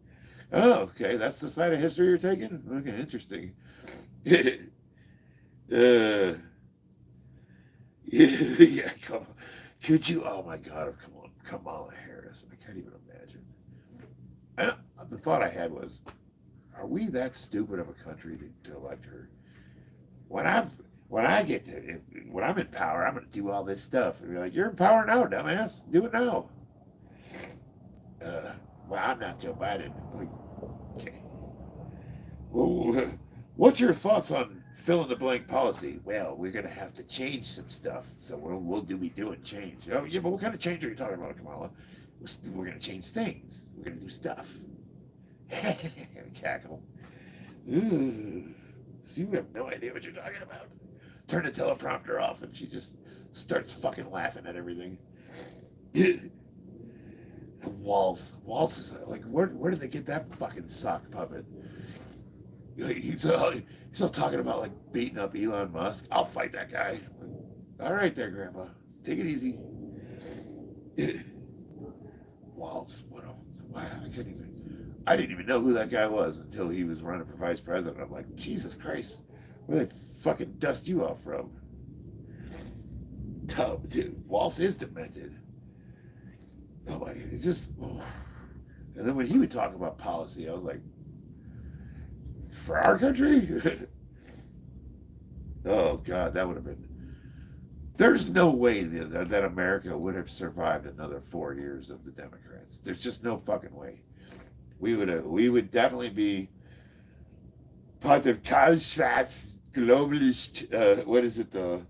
Oh, okay. That's the side of history you're taking. Okay, interesting. uh, yeah, come on. Could you? Oh my God! Come on, Kamala Harris. I can't even imagine. The thought I had was, are we that stupid of a country to elect her? When I'm when I get to when I'm in power, I'm going to do all this stuff. And you're like, you're in power now, dumbass. Do it now. Uh, well, I'm not Joe Biden. Like, okay. Well, what's your thoughts on fill in the blank policy? Well, we're going to have to change some stuff. So we'll be doing change. Oh, yeah, but what kind of change are you talking about, Kamala? We're going to change things. We're going to do stuff. Cackle. Ooh. So you have no idea what you're talking about. Turn the teleprompter off, and she just starts fucking laughing at everything. Waltz is like, where did they get that fucking sock puppet? He's all talking about like beating up Elon Musk. I'll fight that guy. All right, there, Grandpa. Take it easy. Waltz, wow, I didn't even know who that guy was until he was running for vice president. I'm like, Jesus Christ, where they fucking dust you off from? Oh, dude, Waltz is demented. Oh my, it just. Oh. And then when he would talk about policy, I was like, for our country? Oh God, that would have been. There's no way that America would have survived another 4 years of the Democrats. There's just no fucking way. We would definitely be part of Karlsruhe's globalist. What is it? The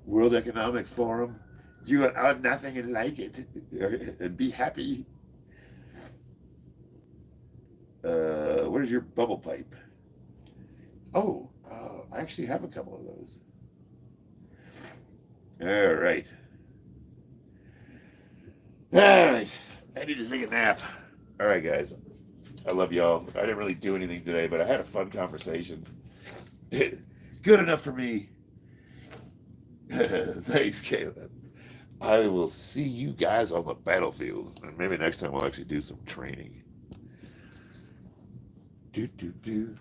World Economic Forum. You are nothing and like it, and be happy. Where's your bubble pipe? Oh, I actually have a couple of those. All right. All right. I need to take a nap. All right, guys. I love y'all. I didn't really do anything today, but I had a fun conversation. Good enough for me. Thanks, Caleb. I will see you guys on the battlefield. And maybe next time we'll actually do some training. Do, do, do.